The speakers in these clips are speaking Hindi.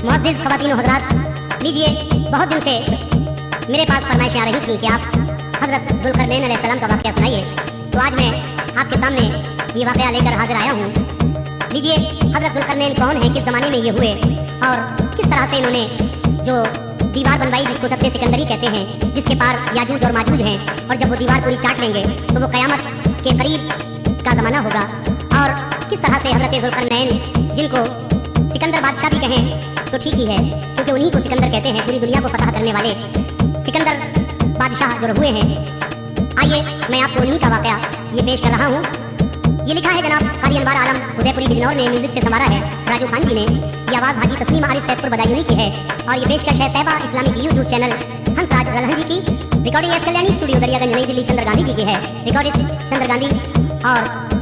मुअज़्ज़िज़ ख़वातीन व हज़रात, लीजिए, बहुत दिन से मेरे पास फरमाइशें आ रही थी कि आप हज़रत ज़ुल्क़रनैन अलैहिस्सलाम का वाक़या सुनाइए। तो आज मैं आपके सामने ये वाक़या लेकर हाज़िर आया हूँ। लीजिए, हज़रत ज़ुल्क़रनैन कौन है, किस ज़माने में ये हुए और किस तरह से इन्होंने जो दीवार बनवाई जिसको सत्ते सिकंदरी कहते हैं, जिसके पार याजूज और माजूज हैं, और जब वो दीवार पूरी चाट लेंगे तो वो क़यामत के करीब का ज़माना होगा। और किस तरह से हज़रत ज़ुल्क़रनैन, जिनको सिकंदर बादशाह भी कहें तो ठीक ही है, क्योंकि उन्हीं को सिकंदर कहते हैं, पूरी दुनिया को फतह करने वाले सिकंदर बादशाह जो हुए हैं। आइए, मैं आपको उन्हीं का वाक़या ये पेश कर रहा हूँ। ये लिखा है जनाब क़ारी अनवार आलम उदयपुरी बिजनौर ने, म्यूज़िक से संवारा है राजू खान जी ने। ये आवाज़ हाजी तस्नीम आरिफ सैदपुर बदायूनी की है और ये पेशकश है Taiba Islamic YouTube channel Hansraj Ralhan ji की। Recording S Kalyani studio Daryaganj Nai Delhi चंद्र गांधी जी की है, रिकॉर्डिस्ट चंद्र गांधी। और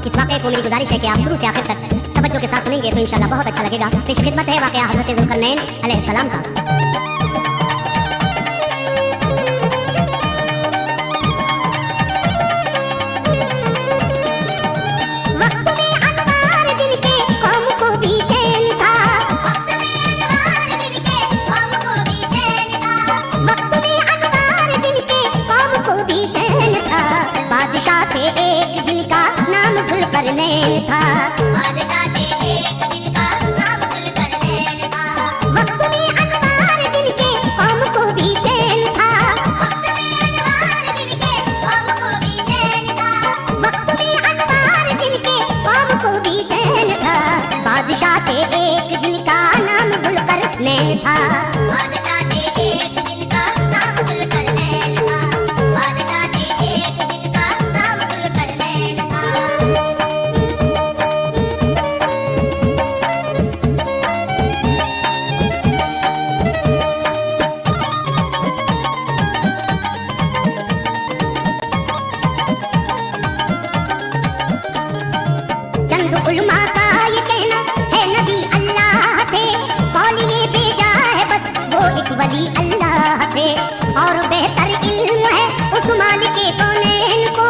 इस वाक़े को मेरी गुजारिश है कि आप शुरू से आखिर तक तवज्जो के साथ सुनेंगे तो इंशाल्लाह बहुत अच्छा लगेगा। पेश खिदमत है वाक़या हज़रत ज़ुल्क़रनैन अलैहिस्सलाम का। बादशाह थे एक जिनका नाम ज़ुल्क़रनैन था, बादशाह थे एक जिनका नाम ज़ुल्क़रनैन था। वक्त में अनवार जिनके कौम को भी चैन था, वक्त में अनवार जिनके कौम को भी चैन था, वक्त में अनवार जिनके कौम को भी चैन था। बादशाह थे एक जिनका नाम ज़ुल्क़रनैन था, बादशाह थे एक जिनका नाम ज़ुल्क़रनैन था, बादशाह थे एक जिनका नाम ज़ुल्क़रनैन था। चंद उलमा का ये कहना है नबी अल्लाह थे, कौल ये भेजा है बस वो एक वली अल्लाह थे। और बेहतर इल्म है उस मालिक कौनैन को,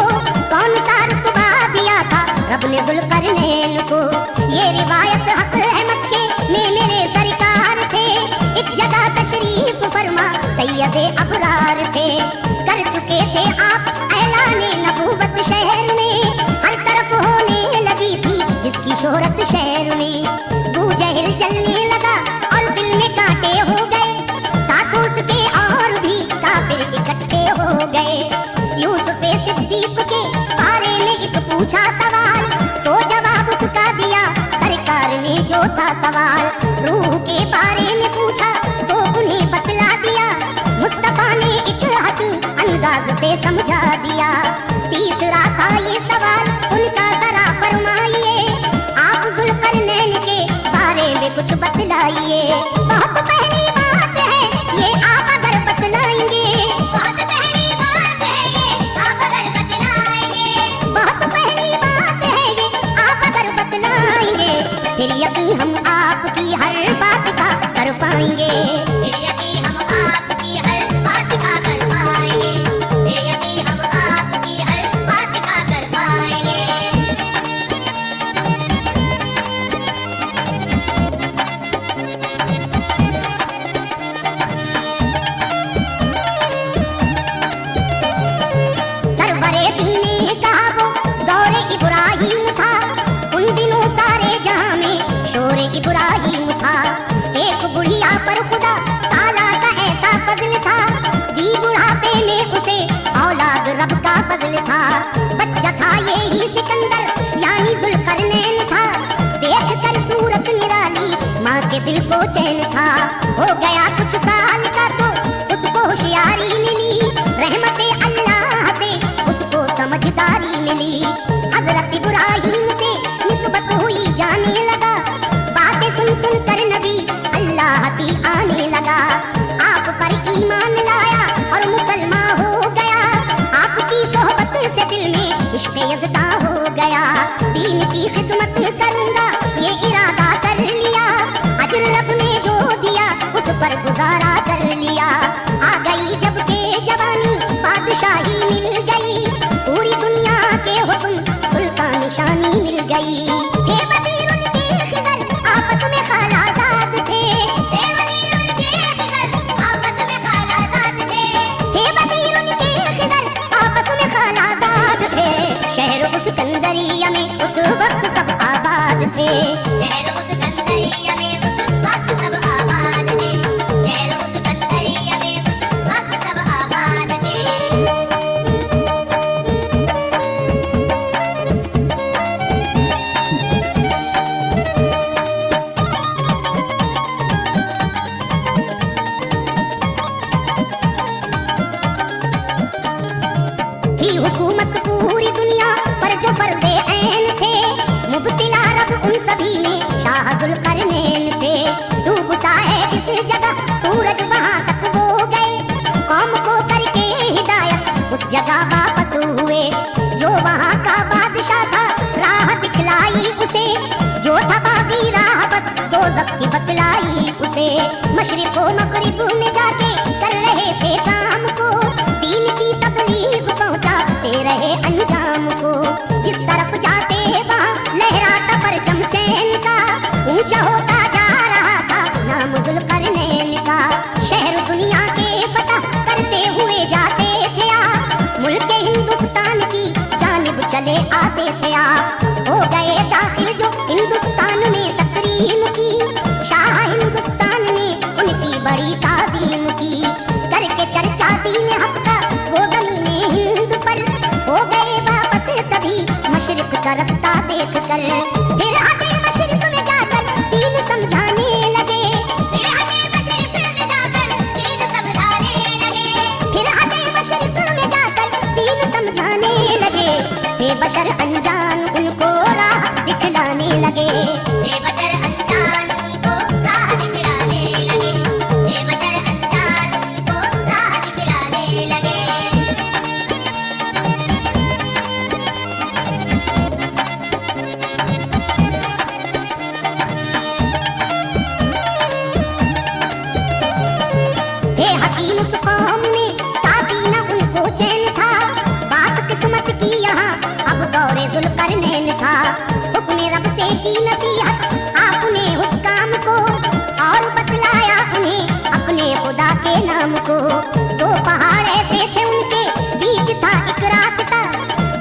कौन सा रुतबा दिया था रब ने ज़ुल्क़रनैन को। ये रिवायत हक है मक्के में मेरे सरकार थे, एक जगह तशरीफ फरमा सैयदे अबरार थे। कर चुके थे आप ऐलाने नबूवत शहर में, हर तरफ होने लगी थी जिसकी शोहरत शहर में। बू जहिल चलने लगा और दिल में कांटे हो गए, साथ उसके और भी काफिर इकट्ठे हो गए। यूसुफ सिद्दीक के बारे में एक पूछा सवाल, तो जवाब उसका दिया सरकार ने जो था सवाल। रूह के बारे में पूछा तो उन्हें बतला दिया, मुस्तफा ने एक हंसी अंदाज से समझा दिया। तीसरा था ये सवाल उनका, जरा फरमाइए आप ज़ुल्क़रनैन के बारे में कुछ बतलाइए। बहुत पहली बात है ये आप अगर बतलाएंगे, बहुत पहली बात है ये आप अगर बतलाएंगे, बहुत पहली बात है ये आप अगर बतलाएंगे, फिर यकीन हम आपकी हर बात का कर पाएंगे, फिर यकीन हम आपकी हर बात का कर पाएंगे, फिर यकीन हम आपकी हर बात का कर पाएंगे। सरवरे दीने कहा वो दौरे इब्राहिम था, उन दिनों सारे जहां में शोरे इब्राहिम था। एक बुढ़िया पर खुदा ताला का ऐसा फजल था, दी बुढ़ापे में उसे औलाद रब का फजल था। बच्चा था ये ही सिकंदर यानी ज़ुल्क़रनैन था, देख कर सूरत निराली माँ के दिल को चैन था। हो गया कुछ साल का तो उसको होशियारी मिली, रहमते अल्लाह से उसको समझदारी मिली। हज़रत इब्राहिम से निस्बत हुई जाने लगा, बातें सुन सुन कर नबी अल्लाह की आने लगा। आप पर ईमान लाया और मुसलमान हो गया, आपकी सोहबत से दिल में इश्क़ यज़दा हो गया। दीन की खिदमत करूँगा ये इरादा कर लिया, अजर रब ने जो दिया उस पर गुजारा कर लिया। आ गई जब के जवानी बादशाही मिल गई, पूरी दुनिया के हुक्म सुल्तान निशानी दोज़ख की बतलाई उसे। मशरिक़ व मग़रिब में जाके कर रहे थे काम को, दीन की तबलीग पहुंचाते रहे अंजाम को। जिस तरफ जाते वहाँ लहराता परचम चैन का, ऊंचा होता जा रहा था नाम ज़ुल्क़रनैन का। शहर दुनिया के फतह करते हुए जाते थे आप, मुल्क हिंदुस्तान की जानिब चले आते थे आप। हो गए दाखिल जो हिंदुस्तान में तकरीम की, शाह हिंदुस्तान ने उनकी बड़ी ताज़ीम की। करके चर्चा दीन हक़ का वो ज़मीने हिंद पर, हो गए वापस तभी मशरिक़ का रास्ता देख कर। फिर हटे मशरिक़ में जाकर दीन समझाने लगे, फिर हटे मशरिक़ में जाकर दीन समझाने लगे, फिर हटे मशरिक़ में जाकर दीन समझाने लगे। बेबशर अनजान उनको राह दिखलाने लगे, बेबशर अनजान उनको राह दिखलाने लगे, बेबशर अनजान उनको राह दिखलाने लगे। हे हकीम उस कौम में काफी न उनको चैन था, बात किस्मत की यहाँ अब दौरे ज़ुल्क़रनैन था। हुक्म रब से की नसीहत आपने हुक्काम को, और बतलाया उन्हें अपने खुदा के नाम को। दो पहाड़ ऐसे थे उनके बीच था एक रास्ता,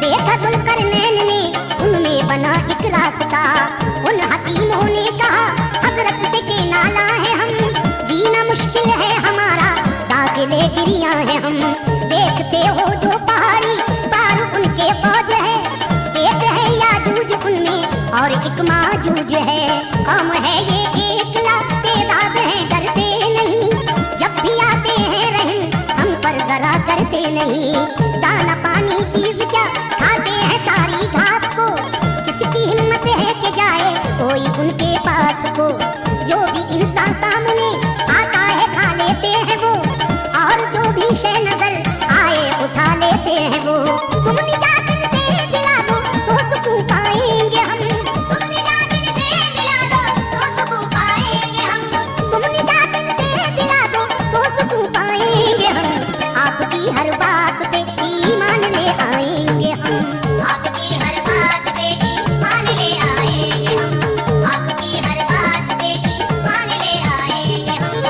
देखा ज़ुल्क़रनैन ने उनमें बना एक रास्ता। उन हकीमों ने कहा हज़रत से के नाला है हम, जीना मुश्किल है हमारा दाखिले गिरिया है हम। देखते हो जो पहाड़ी पार उनके फौज है, एक है याजूज उनमें और एक माजूज है। कौम है ये एक लाख तादाद है, डरते नहीं जब भी आते हैं रहम हम पर जरा करते नहीं। दाना पानी चीज क्या खाते हैं सारी घास को, किसकी हिम्मत है कि जाए कोई उनके पास को। जो भी इंसान सामने आता है खा लेते हैं वो, और जो भी शय नजर आए उठा लेते हैं वो। तुम निजात इनसे दिला दो तो सुकून पाएंगे हम, तुम निजात इनसे दिला दो तो सुकून पाएंगे हम, तुम निजात इनसे दिला दो तो सुकून पाएंगे हम। आपकी हर बात पे ईमान ले आएंगे हम, आपकी हर बात पे ईमान ले आएंगे हम, आपकी हर बात पे ईमान ले आएंगे हम।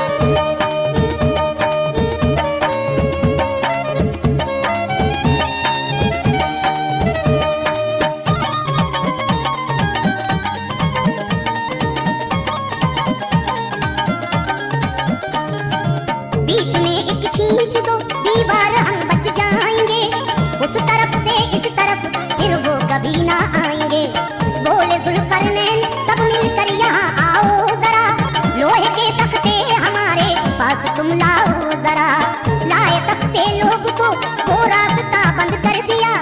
बीच में एक खींच दो दीवार हम बच जाएंगे, उस तरफ से इस तरफ फिर वो कभी ना आएंगे। बोले ज़ुल्क़रनैन सब मिलकर यहाँ आओ जरा, लोहे के तख्ते हमारे पास तुम लाओ जरा। लाए तख्ते लोग को वो रास्ता बंद कर दिया,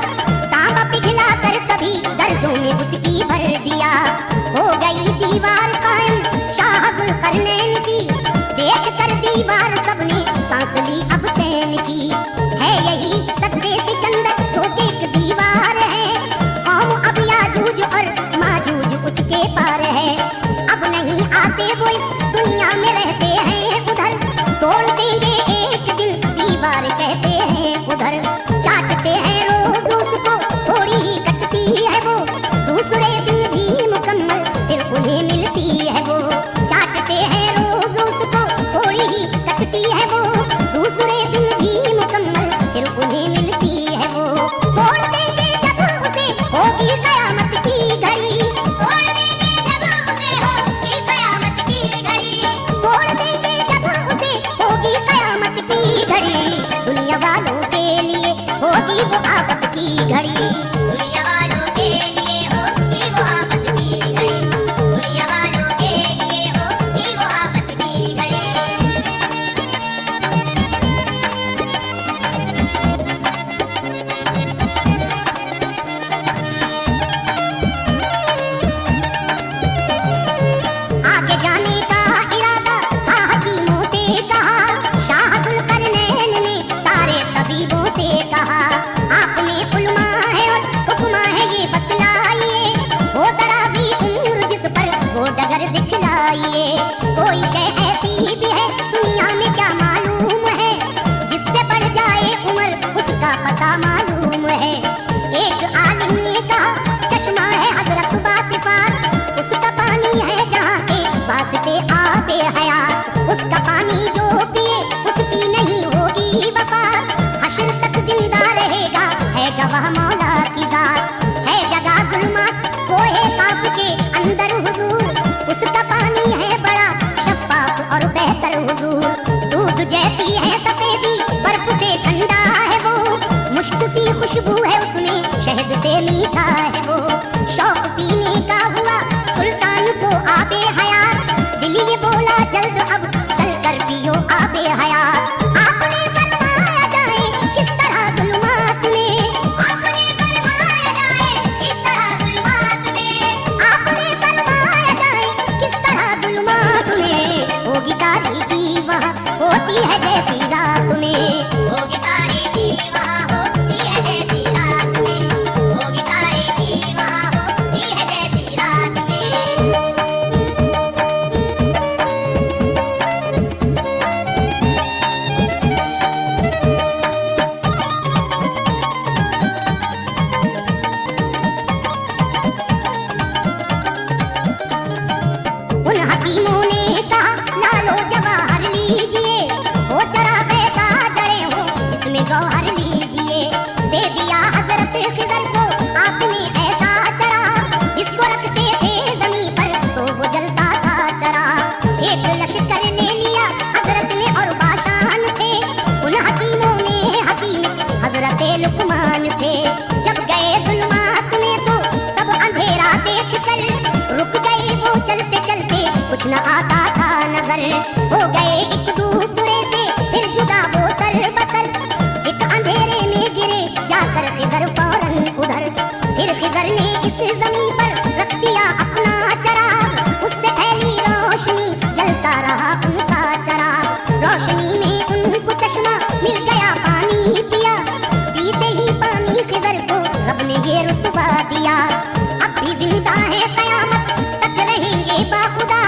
तांबा पिघला कर कभी दर्जों में उसकी भर दिया। हो गई दीवार कायम शाह ज़ुल्क़रनैन की, देख कर दीवार सबने सांस ली अब चैन की। है यही सद्दे सिकंदर जो एक दीवार है, कौम अब याजूज और माजूज उसके पार है। अब नहीं आते वो इस दुनिया में रहते हैं उधर, तोड़ देंगे एक दिन दीवार कहते हैं उधर। चाटते हैं रोज उसको थोड़ी ही कटती है वो, दूसरे दिन भी मुकम्मल फिर उन्हें मिलती है वो। चाटते हैं रोज उसको थोड़ी ही कटती है वो, दूसरे दिन भी मुकम्मल फिर उन्हें मिलती है वो। तोड़ देंगे जब उसे होगी कयामत की घड़ी, तोड़ देंगे जब उसे होगी कयामत की घड़ी, तोड़ देंगे जब उसे होगी कयामत की घड़ी। दुनिया वालों के लिए होगी वो आफत की लिए। कोई शय ऐसी भी है दुनिया में क्या मालूम है, जिससे बढ़ जाए उम्र उसका पता मालूम है। एक आलिम ने कहा चश्मा है हजरत बासिफात, उसका पानी है जहाँ के वास्ते आबे हयात। उसका पानी जो पिए उसकी नहीं होगी वफा, हश्र तक जिंदा रहेगा है गवाह मौला की जात। है जगह जुल्मात कोहे काफ के अंदर हुजूर, उसका पानी है बड़ा शफाफ और बेहतर हुजूर। दूध जैसी है सफेदी बर्फ से ठंडा है वो, मुश्क सी खुशबू है उसमें शहद से मीठा है वो। शौक पीने का हुआ सुल्तान को आबे हयात, दिल ये बोला जल्द अब चल कर पियो आबे हयात। आपने फरमाया जाए किस तरह जुल्मात में, आपने फरमाया जाए किस तरह जुल्मात में, आपने फरमाया जाए किस तरह जुल्मात में। होगी तारीकी वहाँ होती है जैसी रात में, होगी तारीकी वहाँ होती है जैसी रात में, होगी तारीकी वहाँ होती है जैसी रात में। उन हकीमों ने कहा लालो जवाहर लीजिए, वो चरा पैसा जड़े हो जिसमें गौहर लीजिए। दे दिया हजरत खिजर को आपने ऐसा चरा, जिसको रखते थे जमीन पर तो वो जलता था चरा। एक लश्कर ले लिया हजरत ने और बाशान थे, उन हकीमों में हकीम हजरत लुकमान थे। जब गए जुल्मात में तो सब अंधेरा देख कर रुक गए वो चलते चलते कुछ न आता था नजर। हो गए एक दूसरे से फिर जुदा वो सर बसर, एक अंधेरे में गिरे जाकर खिजर फौरन उधर। फिर खिजर ने इस जमीन पर रख दिया अपना चराग, उससे फैली रोशनी जलता रहा उनका चराग। रोशनी में उनको चश्मा मिल गया पानी पिया, पीते ही पानी खिजर को रब ने ये रुतबा दिया। अब भी जिंदा है कयामत तक रहेंगे बाखुदा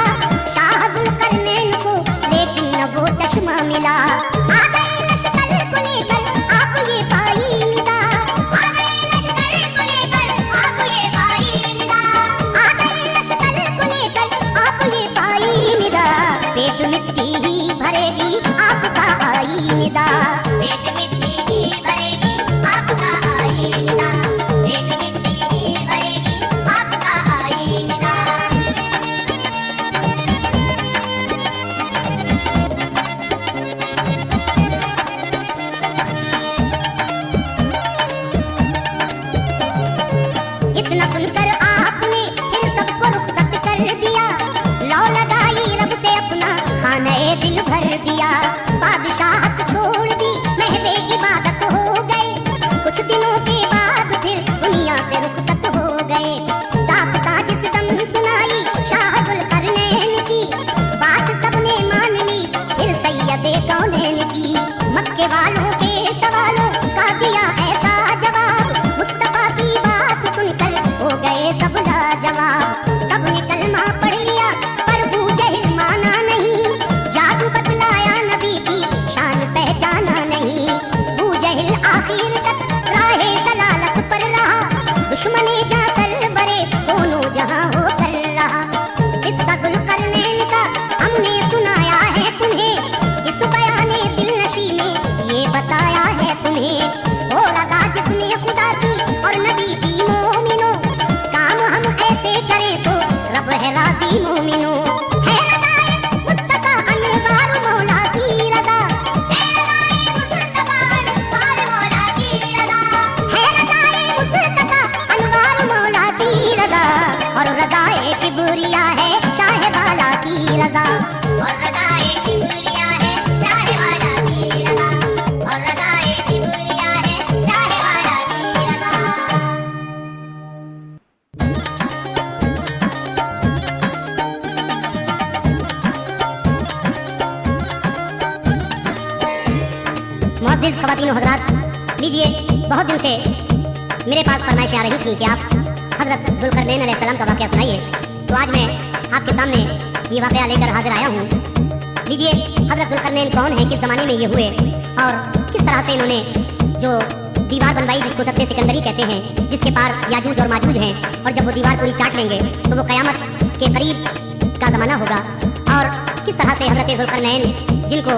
शाह जुल्करनैन को, लेकिन न वो चश्मा मिला। आ गए लश्कर को लेकर आप ये पाई निदा, आ गए लश्कर को लेकर आप ये पाई निदा, आ गए लश्कर को लेकर आप ये पाई निदा। पेट मिट्टी ही भरेगी आपका आई निदा, पेट मिट्टी ही भरेगी आपका आई निदा, पेट मिट्टी ही भरेगी आपका आई निदा। इतना सुनकर आपने फिर सबको रुखसत कर दिया, लौ लगाई रब से अपना खाने दिल भर दिया। बादशाहत छोड़ दी महवे इबादत हो गए, कुछ दिनों के बाद फिर दुनिया से रुखसत हो गए। दास्तां जिस दम सुनाई शाह जुल्करनैन की, बात सबने मान ली फिर सैयदे कौनैन की। मक्के वालों के सवालों का दिया ऐसा जवाब, मुस्तफा की बात सुनकर हो गए सब लाजवाब। सबने कलमा पढ़ लिया पर अबू जहल माना नहीं, जादू बतलाया नबी की शान पहचाना नहीं। अबू जहल आखिर तक राहे दलालत पर रहा, दुश्मने जा सर बरे दोनों जहां होकर रहा। किस्सा जुल्करनैन का हमने सुनाया है तुम्हें, इस बयाने दिलनशी में ये बताया है तुम्हें। हो रजा जिसमें खुदा की और नबी की मोमिनो, काम हम ऐसे करें तो रब है राजी मोमिनो। है रज़ाए मुस्तफा अनवार मौला की रज़ा, है रज़ाए मुस्तफा अनवार मौला की रज़ा, है रज़ाए मुस्तफा अनवार मौला की रज़ा। और रज़ाए किबरिया है शाह वाला की रज़ा, और रज़ाए किबरिया है शाह वाला की रज़ा, और रज़ाए किबरिया है शाह वाला की रज़ा। मुअज़्ज़िज़ ख़वातीन व हज़रात, लीजिए बहुत दिन से मेरे पास फरमाइशें आ रही थी कि आप हज़रत जुल्करनैन अलैहिस्सलाम का वाक़या सुनाइए, तो आज मैं आपके सामने ये वाकया लेकर हाजिर आया हूँ। लीजिए, हजरत जुल्करनैन कौन है, किस जमाने में ये हुए और किस तरह से इन्होंने जो दीवार बनवाई जिसको सत्ते सिकंदरी कहते हैं, जिसके पार याजूज और माजूज हैं, और जब वो दीवार पूरी चाट लेंगे तो वो कयामत के करीब का जमाना होगा। और किस तरह से हजरत जुल्करनैन, जिनको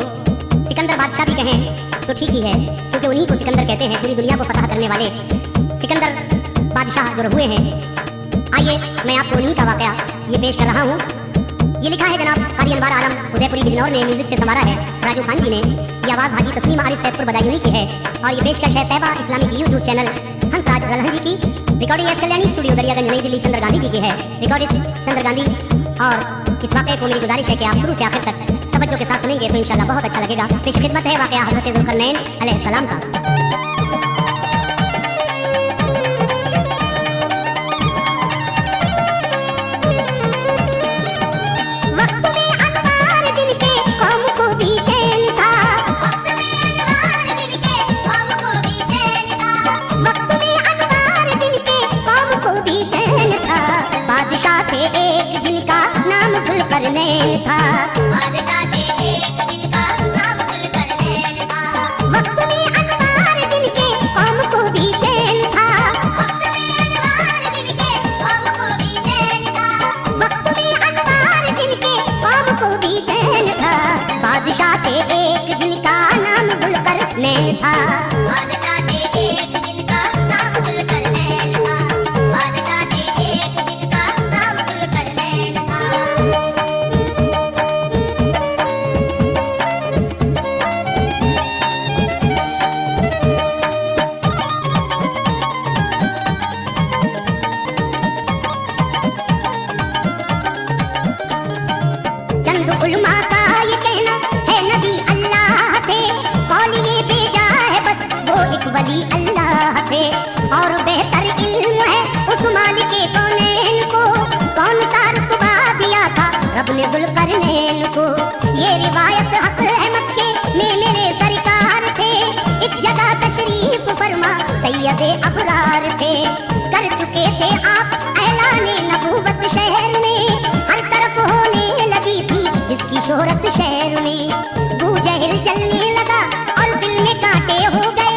सिकंदर बादशाह भी कहें तो ठीक ही है, क्योंकि उन्हीं को सिकंदर कहते हैं, पूरी दुनिया को फतह करने वाले सिकंदर बादशाह जो हुए हैं। आइए मैं आपको उन्हीं का वाकया ये पेश कर रहा हूँ। ये लिखा है जनाब कारी अनवार आलम उदयपुरी बिजनौर ने, म्यूजिक से संवारा है राजू खान जी ने। ये आवाज़ हाजी तस्लीम आरिफ सैदपुर बदायूनी की है और ये पेशकश है तैयबा इस्लामी की यूट्यूब चैनल हंसराज रलहन जी की। Recording S Kalyani studio Daryaganj Nai Delhi चंद्र गांधी जी की है, रिकॉर्डिस्ट चंद्र गांधी। और इस वाकये को मेरी गुजारिश है कि आप शुरू से आखिर तक तवज्जो के साथ सुनेंगे तो इंशाल्लाह बहुत अच्छा लगेगा। पेश खिदमत है वाकया हजरत जुल्करनैन अलैहिस्सलाम का। बादशाह थे एक जिनका नाम जुल्करनैन था, बादशाह थे एक जिनका नाम जुल्करनैन था। वक्त में अनवार जिनके कौम को भी चैन था, वक्त में अनवार जिनके कौम को भी चैन था, वक्त में अनवार जिनके कौम को भी चैन था। बादशाह थे एक जिनका नाम जुल्करनैन था, बादशाह थे एक जिनका नाम जुल्करनैन था, बादशाह थे एक जिनका नाम जुल्करनैन था। चंद उलमा का ये कहना है नबी अल्लाह थे, कौल ये भेजा है बस वो एक वली अल्लाह थे। और बेहतर इल्म है उस मालिक कौनैन को, कौन सा रुतबा दिया था रब ने जुल्करनैन को। ये रिवायत हक है मक्के में मेरे सरकार थे, एक जगह तशरीफ फरमा सैयदे अबरार थे। कर चुके थे आप ऐलाने नबूवत शहर में, हर तरफ होने लगी थी जिसकी शोहरत शहर में। बू जहिल चलने लगा और दिल में कांटे हो गए,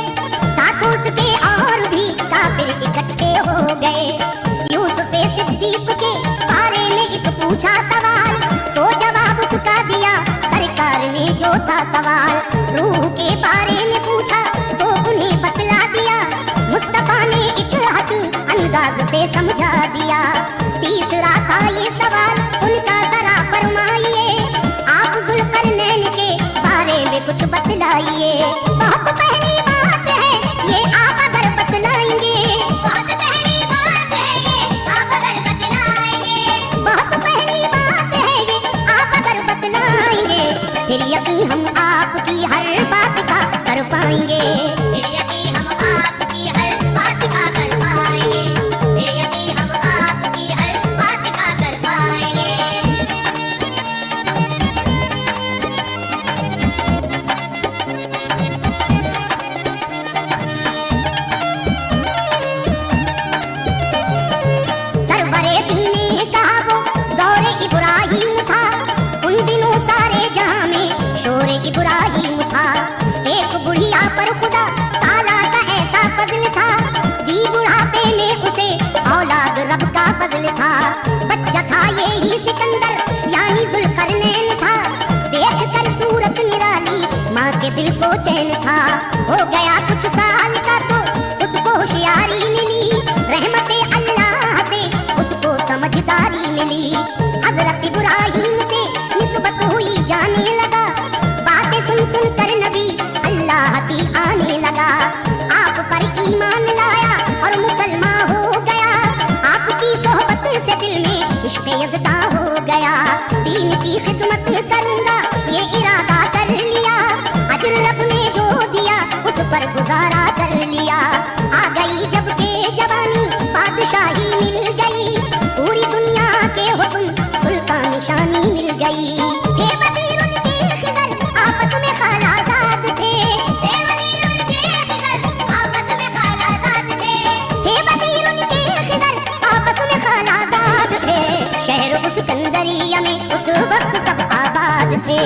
साथ उसके और भी काफिर इकट्ठे हो गए। यूसुफ सिद्दीक के बारे में एक पूछा सवाल, तो जवाब उसका दिया सरकार ने जो था सवाल। रूह के बारे में पूछा तो उन्हें बतला दिया, मुस्तफा ने एक हंसी अंदाज से समझा दिया। तीसरा था ये सवाल उनका, जरा फरमाइए आप जुल्करनैन के बारे में कुछ बतलाइए। बहुत पहली बात है ये आप अगर बतलाएंगे, बहुत पहली बात है ये आप अगर बतलाएंगे, बहुत पहली बात है ये आप अगर बतलाएंगे, फिर यकीन हम आपकी हर बात का कर पाएंगे, फिर यकीन हम आपकी हर बात का कर पाएंगे, फिर यकीन हम आपकी हर बात का कर पाएंगे। सरवरे दीने कहा वो दौरे इब्राहिम था, उन दिनों सारे जहां में शोरे इब्राहिम था। एक बुढ़िया पर खुदा ताला का ऐसा फजल था, दी बुढ़ापे में उसे औलाद रब का फजल था। बच्चा था ये ही सिकंदर यानी जुल्करनैन था, देख कर सूरत निराली माँ के दिल को चैन था। हो गया कुछ साल का तो उसको होशियारी मिली, रहमते अल्लाह से उसको समझदारी मिली। हजरत इब्राहिम से निस्बत हुई जाने लगा, बातें सुन सुन कर नबी अल्लाह की आने लगा। आप पर ईमान लाया और मुसलमान हो गया, आपकी सोहबत से दिल में इश्क़ यज़दा हो गया। दीन की खिदमत करूंगा ये इरादा कर लिया, अजर रब ने जो दिया उस पर गुजारा कर लिया। आ गई जब के जवानी बादशाही मिल गई, पूरी दुनिया के हुक्म सुल्तान निशानी मिल गई। थे वज़ीर उनके खिज़र आपस में खालाजाद थे, थे वज़ीर उनके खिज़र आपस में खालाजाद थे, थे वज़ीर उनके खिज़र आपस में खालाजाद थे। शहर उस कंदरिया में उस आबाद थे।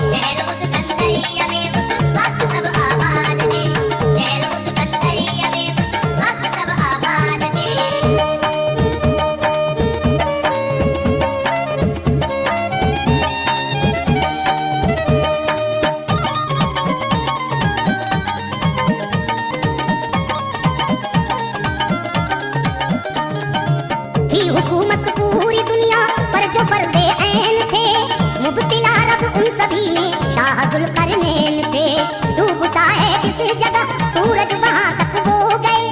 शहर उस कंदरिया में उस वक्त सब आबाद थे। शहर उस कंदरिया में उस वक्त सब आबाद थे। थी हुकूमत पूरी दुनिया पर जो फर्दे ऐन थे, मुब्तिला रब उन सभी में शाह जुल्करनैन थे। डूबता है जिस जगह सूरज वहां तक वो गए,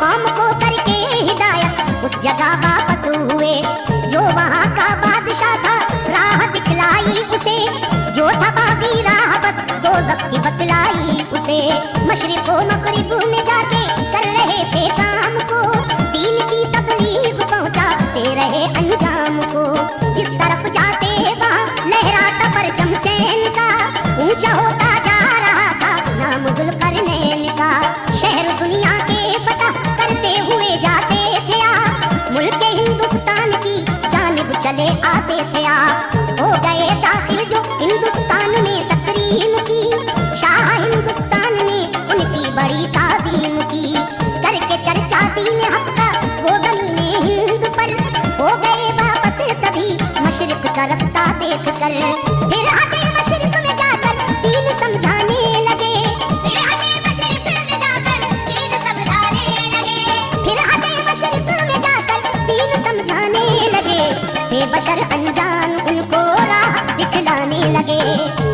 कौम को करके हिदायत उस जगह वापस हुए। जो वहां का बादशाह था राह दिखलाई उसे, जो था बागी राह बस दोज़ख की बतलाई उसे। मशरिक़ व मग़रिब में जाके कर रहे थे काम को, दीन की तबलीग पहुंचाते रहे अंजाम को। जिस तरफ जाते वहां लहराता परचम चैन का, ऊंचा होता जा रहा था नाम जुल्करनैन का। शहर दुनिया के फतह करते हुए जाते थे आप, मुल्क हिंदुस्तान की जानिब चले आते थे आप। हो गए दाखिल जो हिंदुस्तान में तकरीम की, शाह हिंदुस्तान ने उनकी बड़ी ताज़ीम की। करके चर्चा दीन हक का वो ज़मीने हिंद पर, हो गए वापस तभी मशरिक का रास्ता देख कर। फिर हटे मशरिक में जाकर दीन समझाने लगे, फिर हटे मशरिक में जाकर दीन समझाने लगे, फिर हटे मशरिक में जाकर दीन समझाने लगे। हे बशर अनजान उनको राह दिखलाने लगे,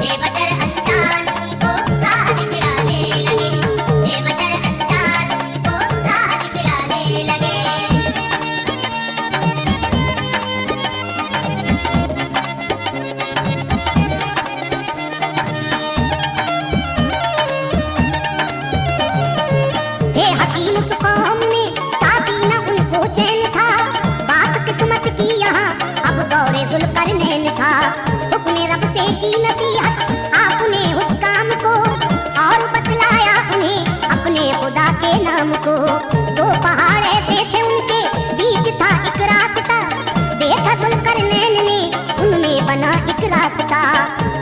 हे बशर अनजान उनको राह दिखलाने लगे, हे बशर अनजान उनको राह दिखलाने लगे। थे हकीम उस कौम में काफी न उनको चैन था, बात किस्मत की यहाँ अब दौरे जुल्करनैन था। हुक्म रब से की नसीहत आपने हुक्काम को, और बतलाया उन्हें अपने खुदा के नाम को। दो पहाड़ ऐसे थे उनके बीच था एक रास्ता, देखा जुल्करनैन ने उनमें बना एक रास्ता।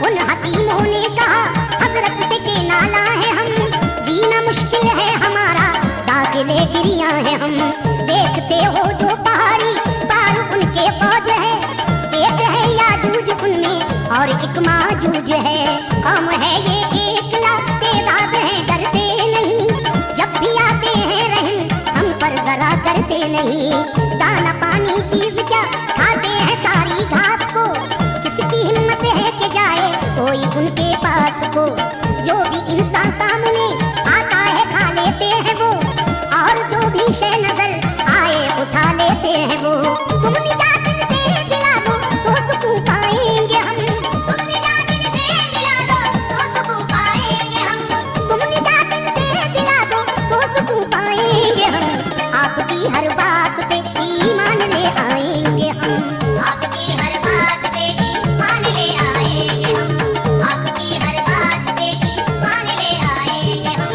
उन हकीमों ने कहा हजरत से के नाला है हम, जीना मुश्किल है हमारा दाखिले गिरिया है हम। देखते हो जो पहाड़ी पार उनके फौज है, एक है याजूज उनमें और एक माजूज है। कौम है ये एक लाख तादाद है, डरते नहीं जब भी आते हैं रहम हम पर जरा करते नहीं। दाना पानी चीज क्या खाते हैं सारी घास को, किसकी हिम्मत है कि जाए कोई उनके पास को। जो भी इंसान सामने आता है खा लेते हैं वो, और जो भी शय नजर आए उठा लेते हैं वो। तुम निजात इनसे दिला दो तो सुकून पाएंगे हम, तुम निजात इनसे दिला दो तो सुकून पाएंगे हम, तुम निजात इनसे दिला दो तो सुकून पाएंगे हम। आपकी हर बात पे ईमान ले आएंगे हम, आपकी हर बात पे ईमान ले आएंगे हम, आपकी हर बात पे ईमान ले आएंगे हम।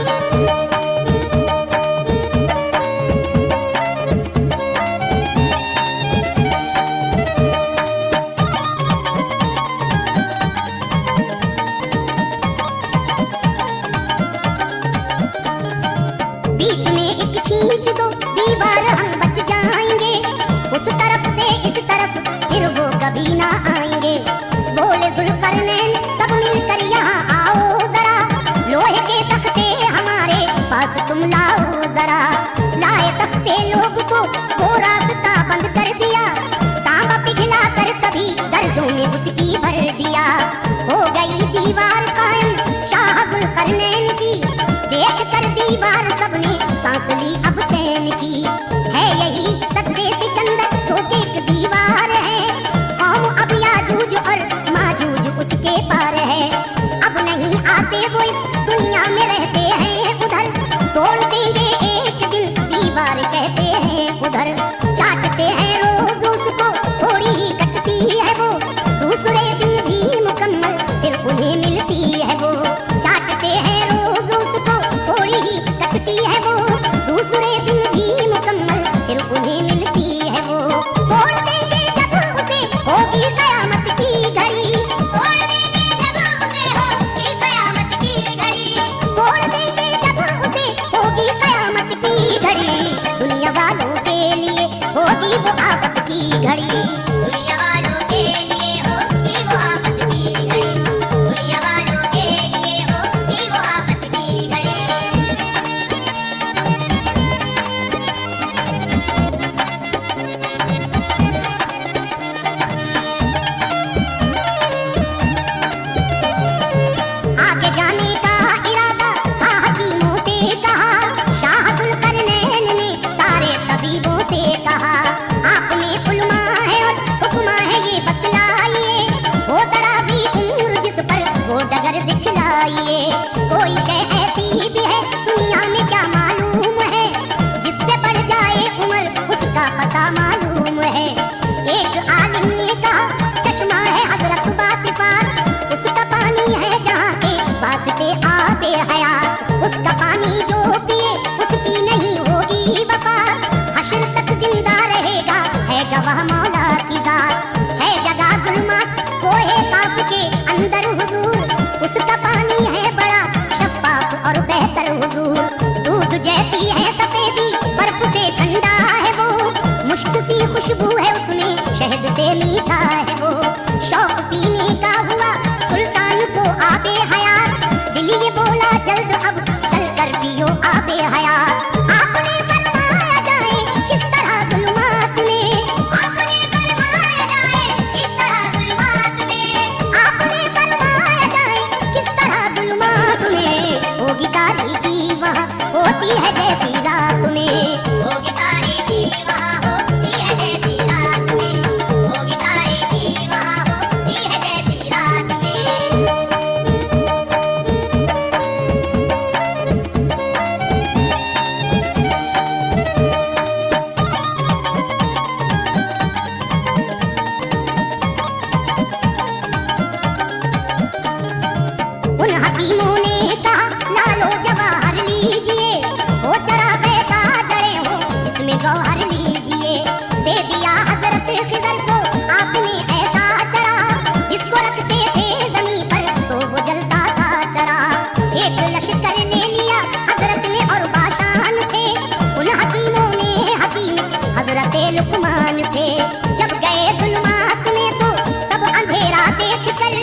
बीच में एक खींच दो दीवार हम बच जाएंगे, उस तरफ से इस तरफ फिर वो कभी ना आएंगे। बोले जुल्करनैन सब मिलकर यहाँ आओ जरा, लोहे के तख्ते हमारे पास तुम लाओ जरा। लाए तख्ते लोग को वो रास्ता बंद कर दिया, तांबा पिघला कर कभी दर्जों में उसकी भर दिया। हो गई दीवार कायम शाह जुल्करनैन की, देख कर दीवार सबने सांस ली अब चैन की। है यही सद्दे सिकंदर जो कि एक दीवार है, कौम अब याजूज और माजूज उसके पार है। अब नहीं आते वो इस दुनिया में रहते हैं उधर, तोड़ देंगे एक दिन दीवार कहते हैं उधर। चाटते हैं रोज उसको थोड़ी ही कटती है वो, दूसरे दिन भी मुकम्मल फिर उन्हें मिलती है वो। चाटते हैं रोज उसको थोड़ी ही कटती है वो, दूसरे दिन भी मुकम्मल फिर उन्हें मिलती है वो। तोड़ देंगे जब उसे होगी कयामत की घड़ी, तोड़ देंगे घड़ी, दुनिया वालों के लिए होगी वो आफत की घड़ी, दुनिया वालों के लिए होगी वो आफत की घड़ी। आगे जाने का इरादा था हकीमों से कहा, शाह जुल्करनैन ने सारे तबीबों से कहा, आप में उलमा है और हुक्मा है ये बतलाइए, वो तराज़ी उम्र जिस पर वो डगर दिखलाइए। कोई शय ऐसी भी है दुनिया में क्या मालूम है, जिससे बढ़ जाए उम्र उसका पता मालूम है। एक आलिम ने कहा चश्मा है हजरत बासिफात, उसका पानी है जहाँ के वास्ते आबे हयात, उसका पानी जो पिए उसकी नहीं होगी वफात, हश्र तक जिंदा रहेगा है गवाह मौला की जात। है जगह जुल्मात कोहे काफ के अंदर हुजूर, उसका पानी है बड़ा शफाफ और बेहतर हुजूर। दूध जैसी है सफेदी बर्फ से ठंडा है वो, मुश्क सी खुशबू है उसमें शहद से मीठा है वो। शौक पीने का हुआ सुल्तान को आबे हयात, दिल ये बोला जल्द अब चल कर पियो आबे हयात। आपने फरमाया जाए किस तरह जुल्मात में, आपने फरमाया जाए किस तरह जुल्मात में, आपने फरमाया जाए किस तरह जुल्मात में। होगी तारीकी वहाँ होती है जैसी रात में, होगी तारीकी वहाँ होती है जैसी रात में, होगी तारीकी वहाँ होती है जैसी रात में। उन हकीमों ने कहा लालो जवाहर लीजिए, वो चरा कैसा जड़े हो जिसमें गौहर लीजिए। दे दिया हजरत खिजर को आपने ऐसा चरा, जिसको रखते थे जमीन पर तो वो जलता था चरा। एक लश्कर ले लिया हजरत ने और बाशान थे, उन हकीमों में हकीम हजरत लुकमान थे। जब गए जुल्मात में तो सब अंधेरा देख कर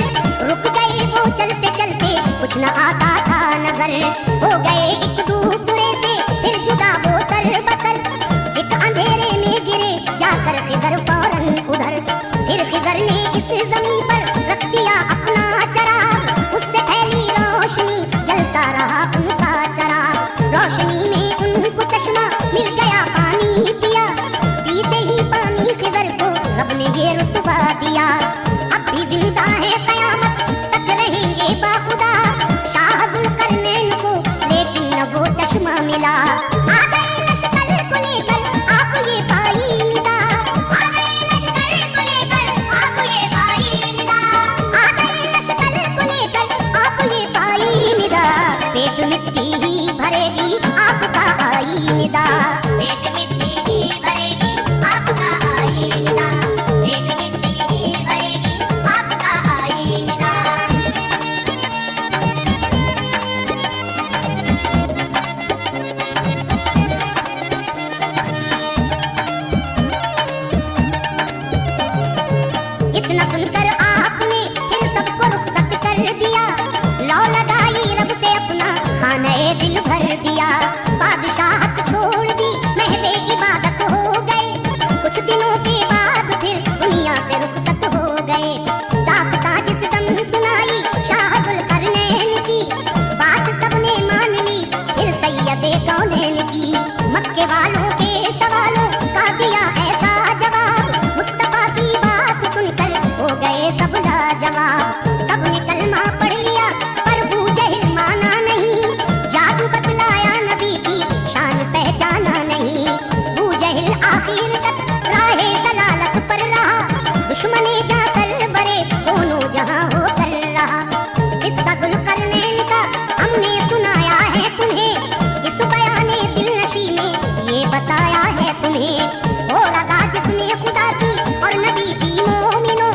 रुक गए वो चलते चलते कुछ न आता था नजर। हो गए एक दूसरे से फिर जुदा वो सर बसर, एक अंधेरे में गिरे जाकर खिजर फौरन उधर। फिर खिजर ने इस जमीन पर रख दिया अपना चरा, उससे फैली रोशनी जलता रहा उनका चरा। रोशनी में उनको चश्मा मिल गया पानी पिया, पीते ही पानी खिजर को रब ने ये रुतबा दिया। अब भी जिंदा है कयामत तक रहेंगे बाखुदा, शाह जुल्करनैन को लेकिन न वो चश्मा मिला। आ गए लश्कर को लेकर आप ये पाई निदा, आ गए लश्कर को लेकर आप ये पाई निदा, आ गए लश्कर को लेकर आप ये पाई निदा। पेट मिट्टी ही भरेगी आपका आई निदा, पेट मिट्टी ही भरेगी आपका आई निदा, पेट मिट्टी ही भरेगी आपका आई निदा। इतना सुनकर आपने फिर सबको रुखसत कर दिया, लौ लगाई रब से अपना खाने दिल भर दिया। बादशाहत छोड़ दी महवे इबादत हो गए, कुछ दिनों के बाद फिर दुनिया से रुखसत हो गए। दास्तां जिस दम सुनाई शाह जुल्करनैन की, बात सबने मान ली फिर सैयदे कौनैन की। मक्के वालों के सवालों का दिया ऐसा जवाब, मुस्तफा की बात सुनकर हो गए सब लाजवाब। सबने कलमा पढ़ लिया पर अबू जहल माना नहीं, जादू बतलाया नबी की शान पहचाना नहीं। अबू जहल आखिर तक राहे दलालत पर रहा, दुश्मने जा सर बरे दोनों जहां होकर रहा। किस्सा जुल्करनैन का हमने सुनाया है तुम्हें, इस बयाने दिलनशी में ये बताया है तुम्हें। हो रगा जिसमें खुदा की और नबी की मोमिनो,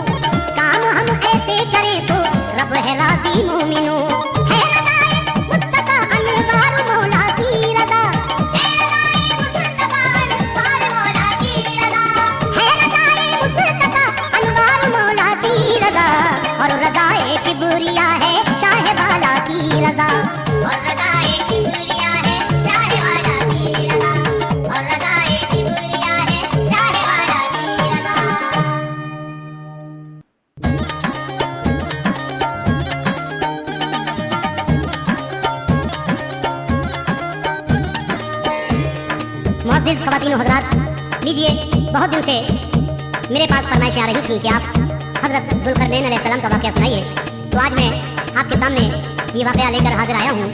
काम हम ऐसे करें तो रब है राजी मोमिनो। है रज़ाए मुस्तफा अनवार मौला की रज़ा, है रज़ाए मुस्तफा अनवार मौला की रज़ा, है रज़ाए और रज़ाए किबरिया है शाह वाला की रज़ा, और रज़ाए किबरिया है शाह वाला की रज़ा, और रज़ाए किबरिया है शाह वाला की रज़ा। मुअज़्ज़िज़ ख़वातीन और हज़रात, लीजिए, बहुत दिन से मेरे पास फरमाइशें आ रही थी कि आप हज़रत ज़ुल्क़रनैन अलैहिस्सलाम का वाक़या सुनाइए। तो आज मैं आपके सामने ये वाक़या लेकर हाज़िर आया हूँ।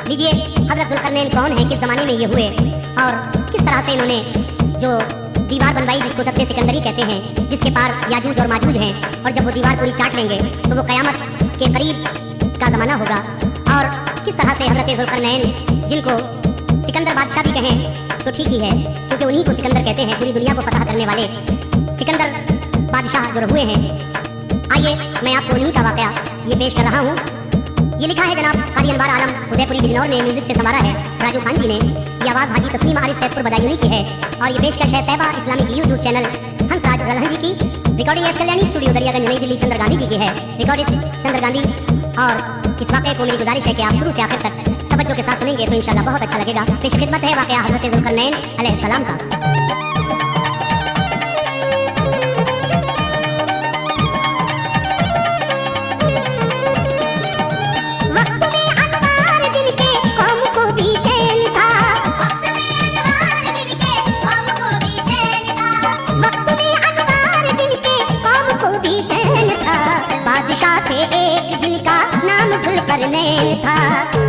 लीजिए, हज़रत ज़ुल्क़रनैन कौन है, किस ज़माने में ये हुए और किस तरह से इन्होंने जो दीवार बनवाई जिसको सत्ते सिकंदरी कहते हैं, जिसके पार याजूज और माजूज हैं, और जब वो दीवार पूरी चाट लेंगे तो वो क़यामत के करीब का ज़माना होगा। और किस तरह से हज़रत ज़ुल्क़रनैन, जिनको सिकंदर बादशाह भी कहें तो ठीक ही है, क्योंकि उन्हीं को सिकंदर कहते हैं, पूरी दुनिया को फतह करने वाले सिकंदर बादशाह जो हुए हैं। आइए, मैं आपको उन्हीं का वाक़या ये पेश कर रहा हूँ। ये लिखा है जनाब क़ारी अनवार आलम उदयपुरी बिजनौर ने, म्यूज़िक से संवारा है राजू खान जी ने। ये आवाज़ हाजी तस्नीम आरिफ सैदपुर बदायूनी की है और ये पेशकश है Taiba Islamic YouTube channel Hansraj Ralhan ji की। Recording S Kalyani studio Daryaganj Nai Delhi चंद्र गांधी जी की है, रिकॉर्डिस्ट चंद्र गांधी। और इस वाक़े को मेरी गुजारिश है कि आप शुरू से आखिर तक तवज्जो के साथ सुनेंगे तो इंशाल्लाह बहुत अच्छा लगेगा। पेश खिदमत है वाक़या हज़रत ज़ुल्क़रनैन अलैहिस्सलाम का। बादशाह थे एक जिनका नाम ज़ुल्क़रनैन था,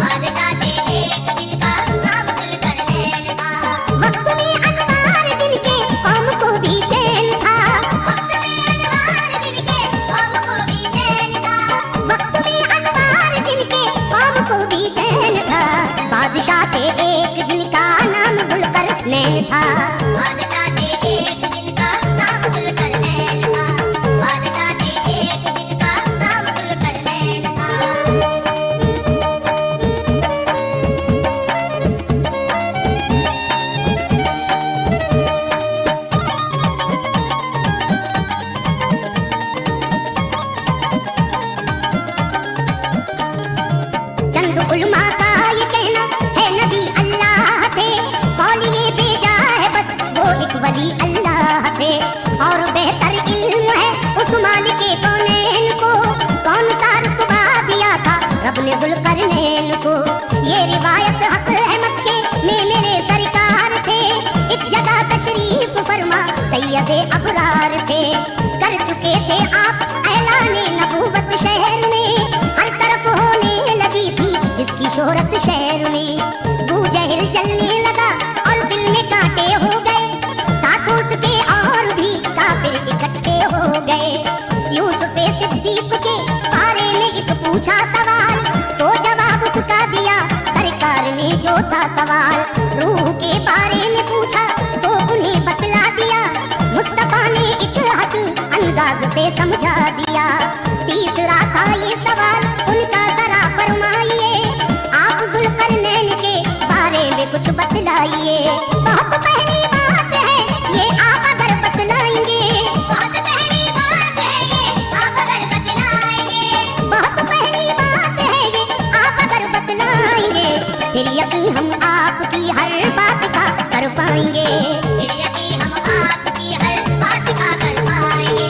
बादशाह थे एक जिनका नाम ज़ुल्क़रनैन था। वक्त में अनवार जिनके कौम को भी चैन था, वक्त में अनवार जिनके कौम को भी चैन था, वक्त में अनवार जिनके कौम को भी चैन था। बादशाह थे एक जिनका नाम ज़ुल्क़रनैन था, बादशाह थे एक जिनका नाम ज़ुल्क़रनैन था, बादशाह थे एक जिनका नाम ज़ुल्क़रनैन था। चंद उलमा का ये कहना है नबी अल्लाह थे, कौल ये भेजा है बस वो एक वली अल्लाह थे। और बेहतर इल्म है उस मालिक कौनैन को, कौन सा रुतबा दिया था रब ने ज़ुल्क़रनैन को। ये रिवायत हक है मक्के में मेरे सरकार थे, एक जगह तशरीफ फरमा सैयदे अबरार थे। कर चुके थे आप ऐलाने नबूवत शहर में, हर तरफ होने लगी थी जिसकी शोहरत शहर में। बू जहिल चलने लगा और दिल में कांटे हो गए, साथ उसके और भी काफिर इकट्ठे हो गए। यूसुफ सिद्दीक के बारे में एक पूछा सवाल, तो जवाब उसका दिया सरकार ने जो था सवाल। रूह के बारे में पूछा तो उन्हें बतला दिया, मुस्तफा ने एक हंसी अंदाज से समझा दिया। तीसरा था ये सवाल उनका, जरा फरमाइए आप ज़ुल्क़रनैन के बारे में कुछ बतलाइए। बहुत पहली बात है ये आप अगर बतलाएंगे, बहुत पहली बात है ये आप अगर बतलाएंगे, बहुत पहली बात है ये आप अगर बतलाएंगे, फिर यकीन हम आपकी हर बात का कर पाएंगे, फिर यकीन हम आपकी हर बात का कर पाएंगे,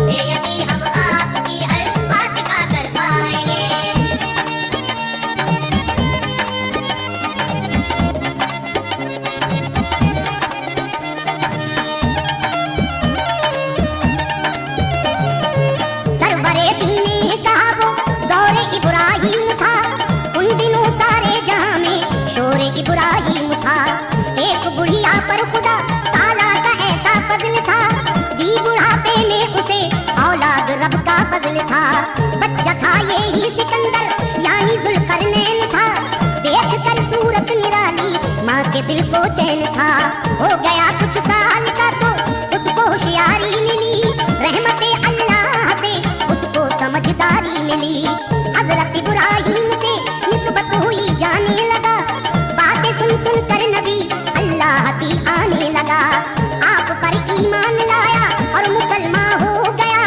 फिर यकीन हम आपकी हर बात का कर पाएंगे। सरवरे दीने कहा वो दौरे इब्राहिम था, उन दिनों सारे जहां में शोरे इब्राहिम था। एक बुढ़िया पर खुदा ताला का ऐसा फजल था, दी बुढ़ापे में उसे औलाद रब का फजल था। बच्चा था ये ही सिकंदर यानी ज़ुल्क़रनैन था, देख कर सूरत निराली माँ के दिल को चैन था। हो गया कुछ साल का तो उसको होशियारी मिली, रहमते अल्लाह से उसको समझदारी मिली। हज़रत इब्राहिम से निस्बत हुई जाने लगा, बातें सुन सुन कर नबी अल्लाह की आने लगा। आप पर ईमान लाया और मुसलमान हो गया,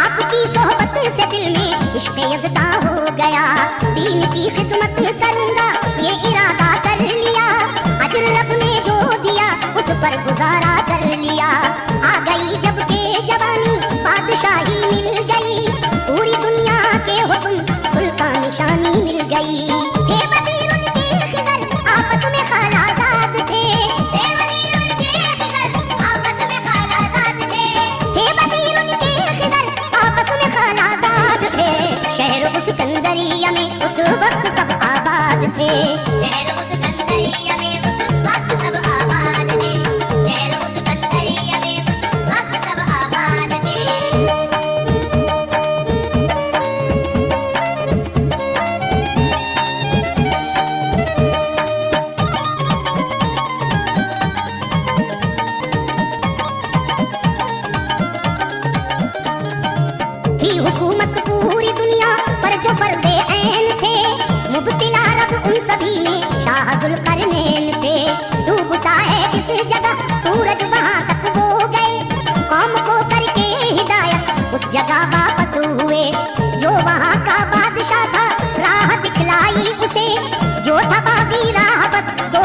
आपकी सोहबत से दिल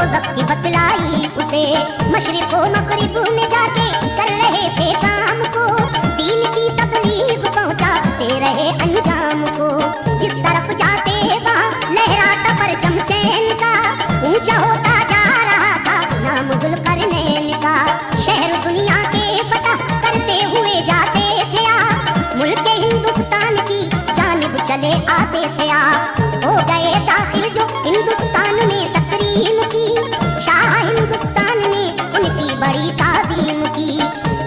दोज़ख की बतलाई उसे। मशरिक़ व मग़रिब में जाके कर रहे थे काम को, दीन की तबलीग पहुंचाते रहे अंजाम को। जिस तरफ जाते वहाँ लहराता परचम चैन का, ऊंचा होता जा रहा था नाम ज़ुल्क़रनैन का। शहर दुनिया के फतह करते हुए जाते थे आप, मुल्क हिंदुस्तान की जानिब चले आते थे आप। हो गए दाखिल जो हिंदुस्तान में तकरीम की, शाह हिंदुस्तान ने उनकी बड़ी ताज़ीम की।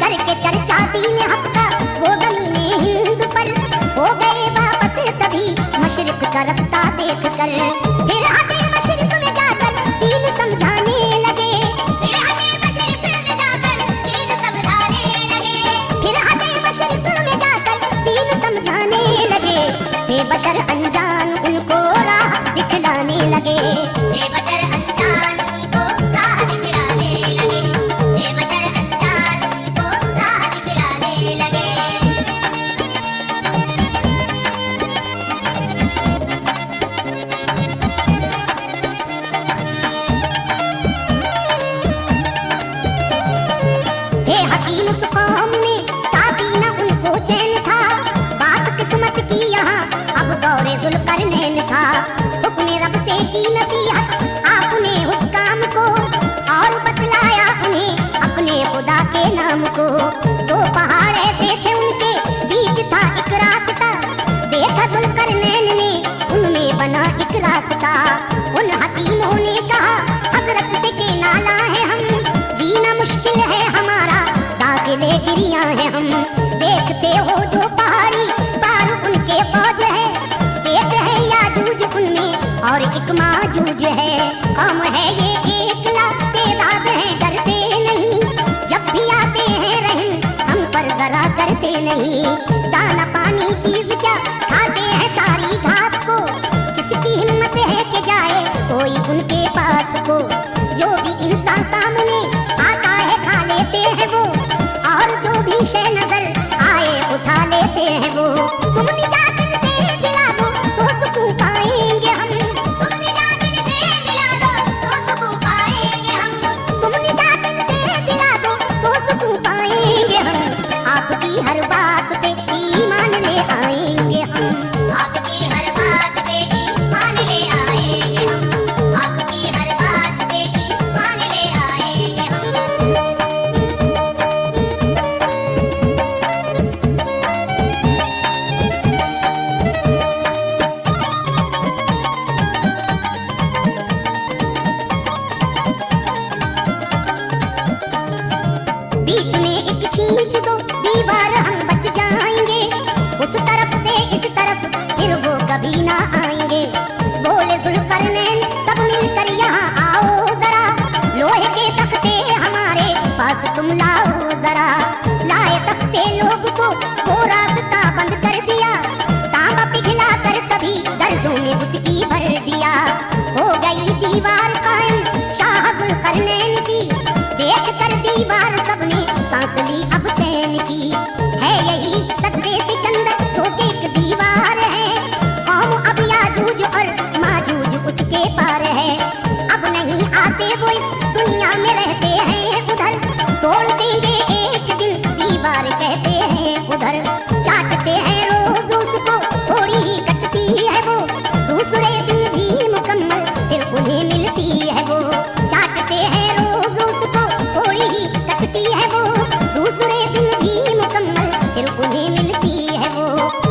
करके चर्चा दीन हक़ का वो ज़मीने हिंद पर, हो गए वापस तभी मशरिक़ का रास्ता देख कर। फिर हटे मशरिक़ में जाकर दीन समझाने लगे, फिर हटे मशरिक़ में जाकर दीन समझाने लगे, फिर हटे मशरिक़ में जाकर दीन समझाने लगे। बेबशर अनजान उनको राह दिखलाने लगे, बेबशर अनजान उनको राह दिखलाने लगे, बेबशर अनजान उनको राह दिखलाने लगे। थे हकीम उस कौम में काफी न उनको चैन था, बात किस्मत की यहाँ अब दौरे ज़ुल्क़रनैन था। हुक्म रब से की नसीहत आपने हुक्काम को, और बतलाया उन्हें अपने खुदा के नाम को। दो पहाड़ ऐसे थे उनके बीच था एक रास्ता, देखा ज़ुल्क़रनैन ने उनमें बना एक रास्ता। उन हकीमों ने कहा हज़रत से के नाला है हम, जीना मुश्किल है हमारा दाखिले गिरिया है हम। देखते हो जो पहाड़ी पार उनके फौज है, एक है याजूज उनमें और एक माजूज है। कौम है ये एक लाख तादाद है, डरते नहीं जब भी आते हैं रहम हम पर जरा करते नहीं। दाना पानी चीज क्या खाते हैं सारी घास को, किसकी हिम्मत है कि जाए कोई उनके पास को। जो भी इंसान सामने आता है खा लेते हैं वो, और जो भी शय नजर आए उठा लेते हैं वो। तुम निजात इनसे दिला दो तो सुकून पाएंगे हम, तुम निजात इनसे दिला दो तो सुकून पाएंगे हम, तुम निजात इनसे दिला दो तो सुकून पाएंगे हम। आपकी हर बात पे ईमान ले आएंगे हम, आपकी हर बात पे ईमान ले आएंगे हम, आपकी हर बात पे ईमान ले आएंगे हम। बीच में एक खींच दो दीवार हम बच जाएंगे, उस तरफ से इस तरफ फिर वो कभी ना आएंगे। बोले ज़ुल्क़रनैन सब मिलकर यहाँ आओ जरा, लोहे के तख्ते हमारे पास तुम लाओ जरा। लाए तख्ते लोग को वो रास्ता बंद कर दिया, तांबा पिघला कर कभी दर्जों में उसकी भर दिया। हो गई दीवार कायम शाह ज़ुल्क़रनैन की, देख कर दीवार सबने सांस ली अब चैन की। है यही सद्दे सिकंदर जो कि एक दीवार है, कौम अब याजूज और माजूज उसके पार है। अब नहीं आते वो इस दुनिया में रहते हैं उधर, तोड़ देंगे एक दिन दीवार कहते हैं उधर। चाटते हैं रोज उसको थोड़ी ही कटती है वो, दूसरे दिन भी मुकम्मल फिर उन्हें मिलती है वो। चाटते हैं रोज उसको थोड़ी ही कटती है वो, दूसरे दिन भी मुकम्मल फिर उन्हें मिलती है वो।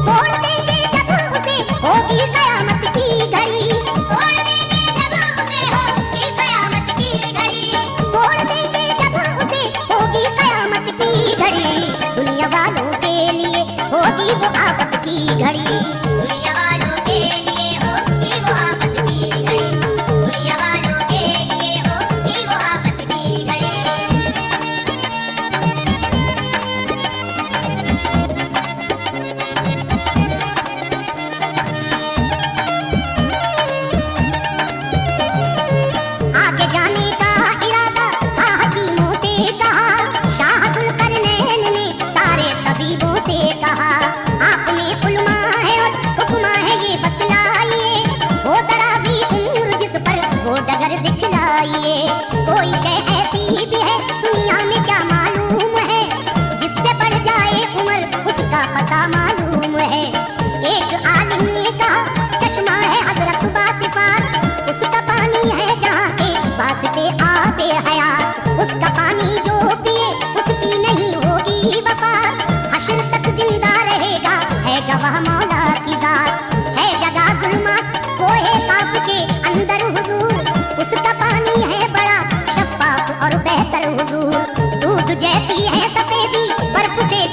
तोड़ देंगे जब उसे होगी कयामत की घड़ी, तोड़ देंगे जब उसे होगी कयामत की घड़ी, तोड़ देंगे जब उसे होगी कयामत की घड़ी। दुनिया वालों के लिए होगी वो आफत की घड़ी, दुनिया वालों के लिए होगी वो आफत की घड़ी, दुनिया वालों के लिए होगी वो आफत की घड़ी। आगे जाने का इरादा था हकीमों से कहा, शाह ज़ुल्क़रनैन ने सारे तबीबों से कहा। आप में उलमा है और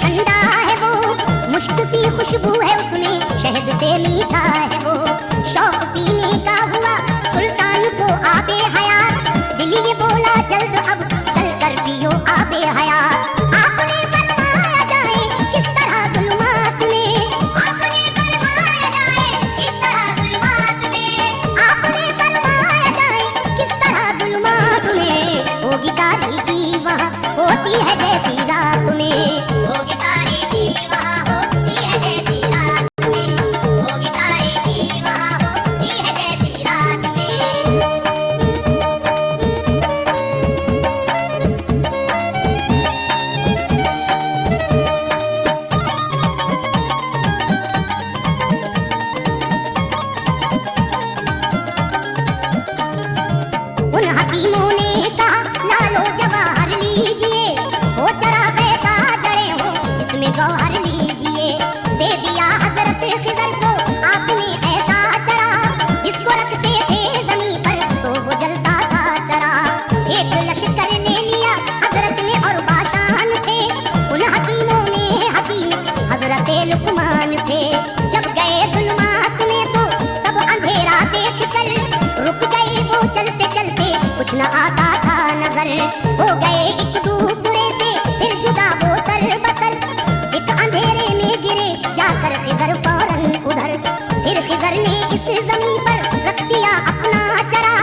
ठंडा है वो, मुश्क सी खुशबू है उसमें, शहद से मीठा है वो। शौक पीने का हुआ सुल्तान को आबे हयात, दिल ये बोला जल्द अब चल कर पियो आबे हयात। आपने फरमाया जाए किस तरह जुल्मात में, आपने फरमाया जाए किस तरह जुल्मात में, आपने फरमाया जाए किस तरह जुल्मात में। होगी तारीकी वहाँ होती है जैसी रात में, होगी तारीकी वहाँ होती है जैसी रात में, होगी तारीकी वहाँ होती है जैसी रात में। उन हकीमों ने कहा लालो जवाहर लीजिए, हो चरा कैसा जड़े हो जिसमें गौहर लीजिए। दे दिया हजरत खिजर को आपने ऐसा चरा, जिसको रखते थे जमीन पर तो वो जलता था चरा। एक लश्कर ले लिया हजरत ने और बाशान थे, उन हकीमों में हकीम हजरत लुकमान थे। जब गए जुल्मात में तो सब अंधेरा देख कर रुक गए वो चलते चलते, कुछ न आता था नजर। हो गए एक दूसरे से फिर जुदा वो सर बसर, एक अंधेरे में गिरे जाकर खिजर फौरन उधर। फिर खिजर ने इस जमीन पर रख दिया अपना चरा,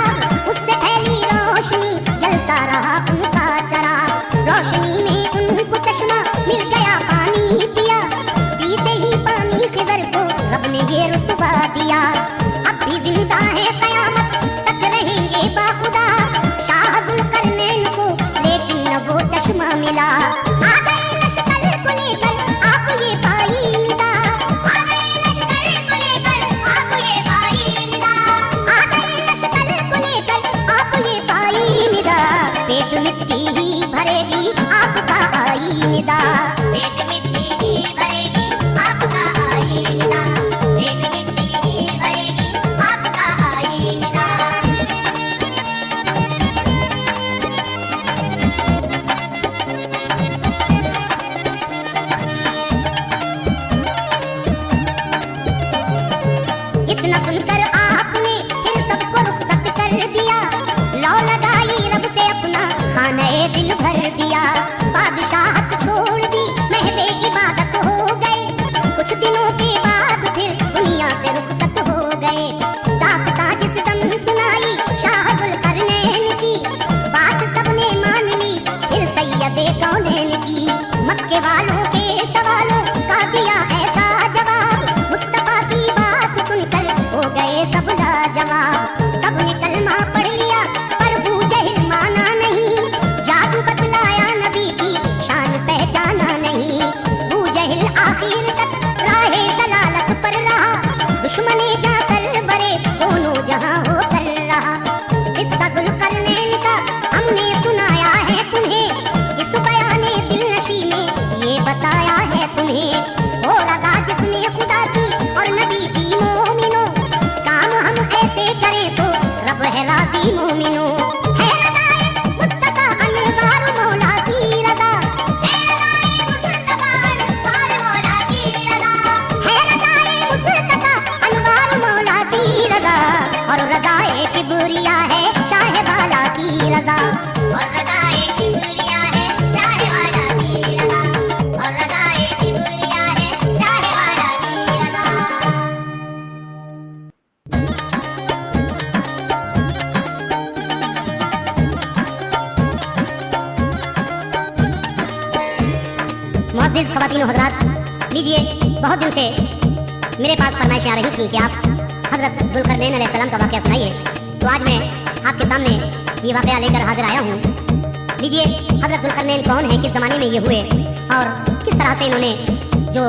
उससे फैली रोशनी जलता रहा उनका चरा। रोशनी में उनको चश्मा मिल गया पानी पिया, पीते ही पानी खिजर को रब ने ये रुतबा दिया। अब भी जिंदा है कयामत तक रहेंगे बाखुदा शाह जुल्करनैन को, लेकिन न वो चश्मा मिला। आ गए लश्कर को लेकर आप ये पाई निदा, आ गए लश्कर को लेकर आप ये पाई निदा, आ गए लश्कर को लेकर आप ये पाई निदा। पेट मिट्टी ही भरेगी आपका आई निदा, पेट मिट्टी ही भरेगी आपका आई निदा, पेट मिट्टी ही भरेगी आपका आई निदा। इतना सुनकर आपने फिर सबको रुखसत कर दिया, लौ लगाई रब से अपना खाने दिल भर दिया। बादशाहत छोड़ दी महवे इबादत हो गए, कुछ दिनों के बाद फिर दुनिया से रुखसत हो गए। दास्तां जिस दम सुनाई शाह जुल्करनैन की, बात सबने मान ली फिर सैयदे कौनैन की। मक्के वालों के सवालों का दिया ऐसा जवाब, मुस्तफा की बात सुनकर हो गए सब लाजवाब। सबने कलमा पढ़ लिया पर अबू जहल माना नहीं, जादू बतलाया नबी की शान पहचाना नहीं। अबू जहल आखिर तक राहे जलालत पर रहा, दुश्मने जा सर बरे दोनों जहां होकर रहा। किस्सा जुल्करनैन का हमने सुनाया है तुम्हें, इस बयाने दिलनशी में ये बताया है तुम्हें। हो रजा जिसमें खुदा की और नबी की मोमिनो, काम हम ऐसे करें तो रब है राजी मोमिनो। है रज़ाए मुस्तफा अनवार मौला की रज़ा, है रज़ाए मुस्तफा अनवार मौला की रज़ा, है रज़ाए मुस्तफा अनवार मौला की रज़ा। और रज़ाए किबरिया है शाह वाला की रज़ा, और रज़ाए किबरिया है शाह वाला की रज़ा, और रज़ाए किबरिया है शाह वाला की रज़ा। मुअज़्ज़िज़ ख़वातीन व हज़रात, लीजिए बहुत दिन से मेरे पास फरमाइशें आ रही थी कि आप हज़रत जुल्करनैन अलैहिस्सलाम का वाक़या सुनाइए, तो आज मैं आपके सामने ये वाक़या लेकर हाजिर आया हूँ। लीजिए हज़रत जुल्करनैन कौन है, किस ज़माने में ये हुए और किस तरह से इन्होंने जो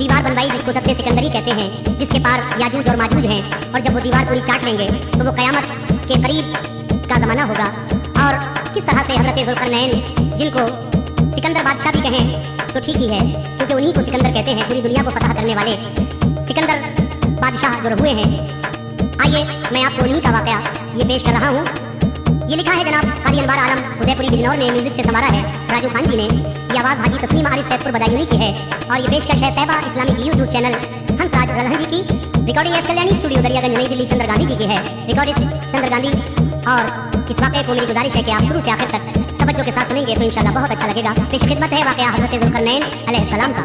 दीवार बनवाई जिसको सत्ते सिकंदरी कहते हैं, जिसके पार याजूज और माजूज हैं, और जब वो दीवार पूरी चाट लेंगे तो वो क़यामत के करीब का ज़माना होगा। और किस तरह से हज़रत जुल्करनैन, जिनको सिकंदर बादशाह भी कहें तो ठीक ही है, क्योंकि उन्हीं को सिकंदर कहते हैं, पूरी दुनिया को फतह करने वाले सिकंदर बादशाह जो हुए हैं। आइए मैं आपको उन्हीं का वाक़या ये पेश कर रहा हूँ। ये लिखा है जनाब कारी अनवार आलम उदयपुरी बिजनौर ने म्यूजिक से संवारा है राजू खान जी ने। ये आवाज़ हाजी तस्नीम आरिफ सैदपुर बदायूनी की है और ये पेशकश है तैयबा इस्लामी यूट्यूब चैनल हंसराज रलहन जी की। Recording S Kalyani studio Daryaganj Nai Delhi चंद्र गांधी जी की है। रिकॉर्डिस्ट चंद्र गांधी। और इस वाक़े को मेरी गुजारिश है कि आप शुरू से आखिर तक तवज्जो के साथ सुनेंगे तो इंशाल्लाह बहुत अच्छा लगेगा। पेश खिदमत है वाक़या हज़रत ज़ुल्करनैन अलैहिस्सलाम का।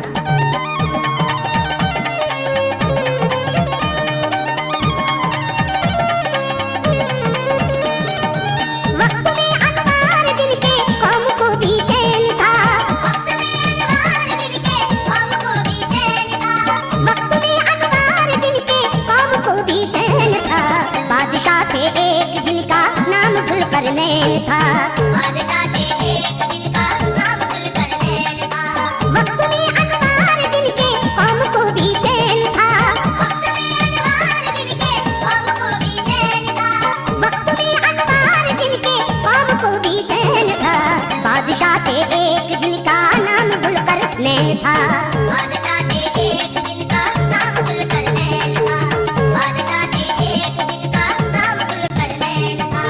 बादशाह थे एक जिनका नाम ज़ुल्करनैन था। बादशाह थे एक जिनका नाम ज़ुल्करनैन था। वक्त में अनवार जिनके कौम को भी चैन था। वक्त में अनवार जिनके कौम को भी चैन था। वक्त में अनवार जिनके कौम को भी चैन था। बादशाह थे एक जिनका नाम ज़ुल्करनैन था। बादशाह थे एक जिनका नाम ज़ुल्करनैन था। बादशाह थे एक जिनका नाम ज़ुल्करनैन था।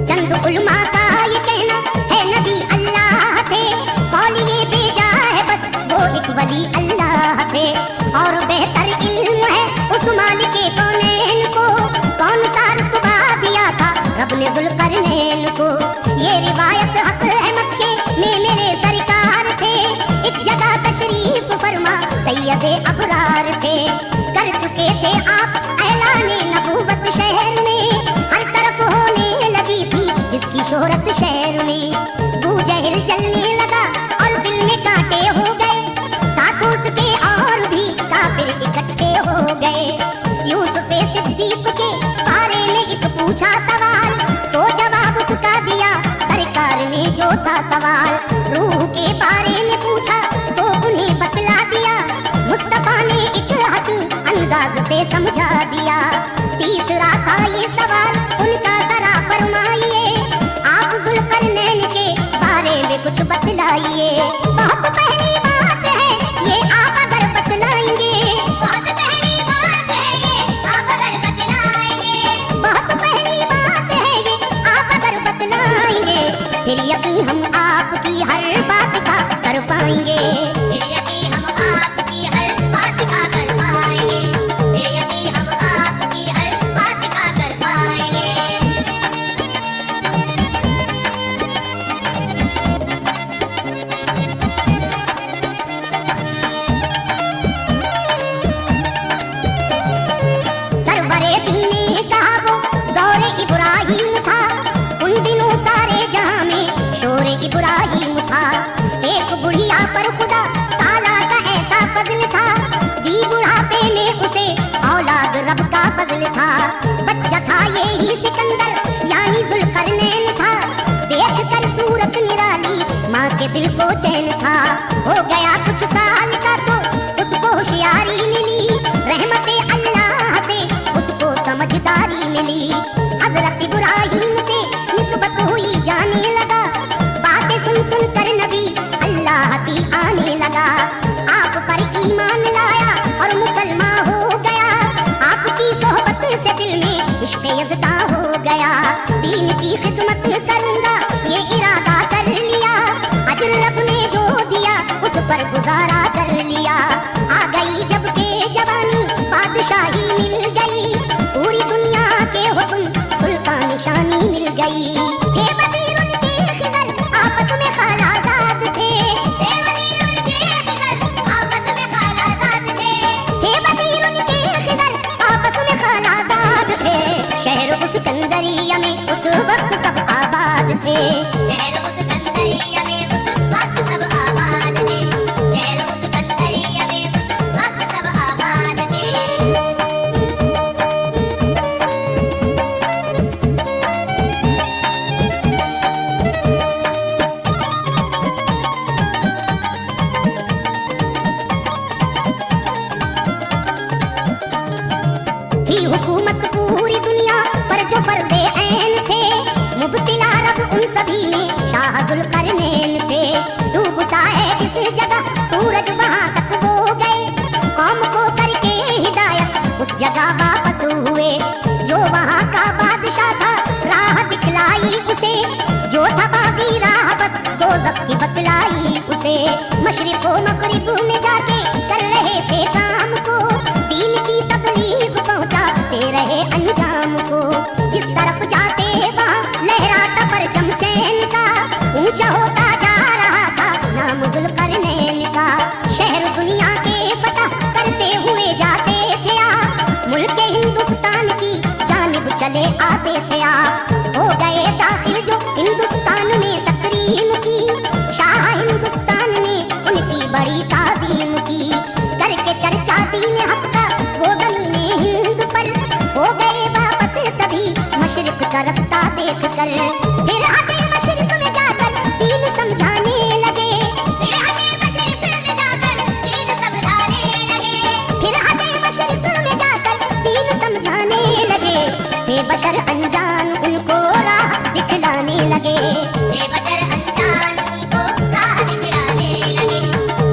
चंद उलमा का ये कहना है नबी अल्लाह थे। कौल ये भेजा है बस वो एक वली अल्लाह थे। और बेहतर इल्म है उस मालिक कौनैन को। कौन सा रुतबा दिया था रब ने ज़ुल्करनैन को। ये रिवायत हक है मक्के में मेरे सरकार थे। एक जगह तशरीफ फरमा सैयद अबरार थे। कर चुके थे आप ऐलाने नबूवत शहर में। हर तरफ होने लगी थी जिसकी शोहरत शहर में। बू जहिल चलने लगा और दिल में कांटे हो गए। साथ उसके और भी काफिर इकट्ठे हो गए। यूसुफ सिद्दीक के बारे में एक पूछा सवाल तो जवाब उसका दिया सरकार ने जो था सवाल। रूह के बारे में पूछा तो उन्हें बतला दिया। मुस्तफा ने एक हंसी अंदाज से समझा दिया। तीसरा था ये सवाल उनका जरा फरमाइए। आप ज़ुल्करनैन के बारे में कुछ बतलाइए। बहुत पहली बात है ये आप अगर बतलाएंगे। बहुत पहली बात है ये आप अगर बतलाएंगे। बहुत पहली बात है ये आप अगर बतलाएंगे। फिर यकीन हम आपकी हर बात का कर पाएंगे। फिर यकीन हम आपकी हर बात का कर पाएंगे। फिर यकीन हम आपकी हर बात का कर पाएंगे। सरवरे दीने कहा वो दौरे इब्राहिम था। उन दिनों सारे जहां में शोरे इब्राहिम था। एक बुढ़िया पर खुदा ताला का ऐसा फजल था। दी बुढ़ापे में उसे औलाद रब का फजल था। बच्चा था ये ही सिकंदर यानी ज़ुल्करनैन था। देख कर सूरत निराली माँ के दिल को चैन था। हो गया कुछ साल का तो उसको होशियारी मिली। रहमते अल्लाह से उसको समझदारी मिली। हजरत इब्राहिम से निस्बत हुई जाने लगा। बातें सुन सुन कर नबी अल्लाह की आने लगा। आप पर ईमान लाया और मुसलमान हो गया। आपकी सोहबत से दिल में इश्क़ यज़दा हो गया। दीन की खिदमत करूंगा ये इरादा कर लिया। अजर रब ने जो दिया उस पर गुजारा कर लिया। आ गई जब के जवानी बादशाही मिल गई। पूरी दुनिया के हुक्म सुल्तान निशानी मिल गई। थे वज़ीर उनके खिज़र आपस में खालाजाद थे। थे वज़ीर उनके खिज़र आपस में खालाजाद थे। थे वज़ीर उनके खिज़र आपस में खालाजाद थे। शहर उस्कंदरिया में उस वक्त सब आबाद थे। शहर उस्कंदरिया में उस वक्त सब आबाद थे। शहर उस्कंदरिया में उस वक्त सब आबाद थे। थी हुकूमत पूरी दुनिया पर जो फर्दे ऐन थे। मुब्तिला रब उन सभी में शाह ज़ुल्करनैन थे। जगह वापस हुए। जो वहाँ का बादशाह था राह दिखलाई उसे, जो था बागी राह बस दोज़ख की बतलाई उसे। मशरिक़ व मग़रिब में जाके कर रहे थे काम को, दीन की तबलीग पहुँचाते रहे अंजाम को। जिस तरफ जाते वहाँ लहराता परचम चैन का, ऊंचा होता जा रहा था नाम ज़ुल्क़रनैन का। शहर दुनिया के फतह करते हुए जाते थे आप, मुल्क हिंदुस्तान की जानिब चले आते थे आप। हो गए दाखिल जो हिंदुस्तान में तकरीम की, शाह हिंदुस्तान ने उनकी बड़ी ताज़ीम की। करके चर्चा दीन हक़ का वो ज़मीने हिंद पर, हो गए वापस तभी मशरिक़ का रास्ता देख कर। फिर हटे मशरिक़ में जाकर दीन समझाने लगे, फिर हटे मशरिक़ में जाकर दीन समझाने लगे, फिर हटे मशरिक़ में जाकर दीन समझाने लगे। बेबशर अनजान उनको राह दिखलाने लगे, बेबशर अनजान उनको राह दिखलाने लगे,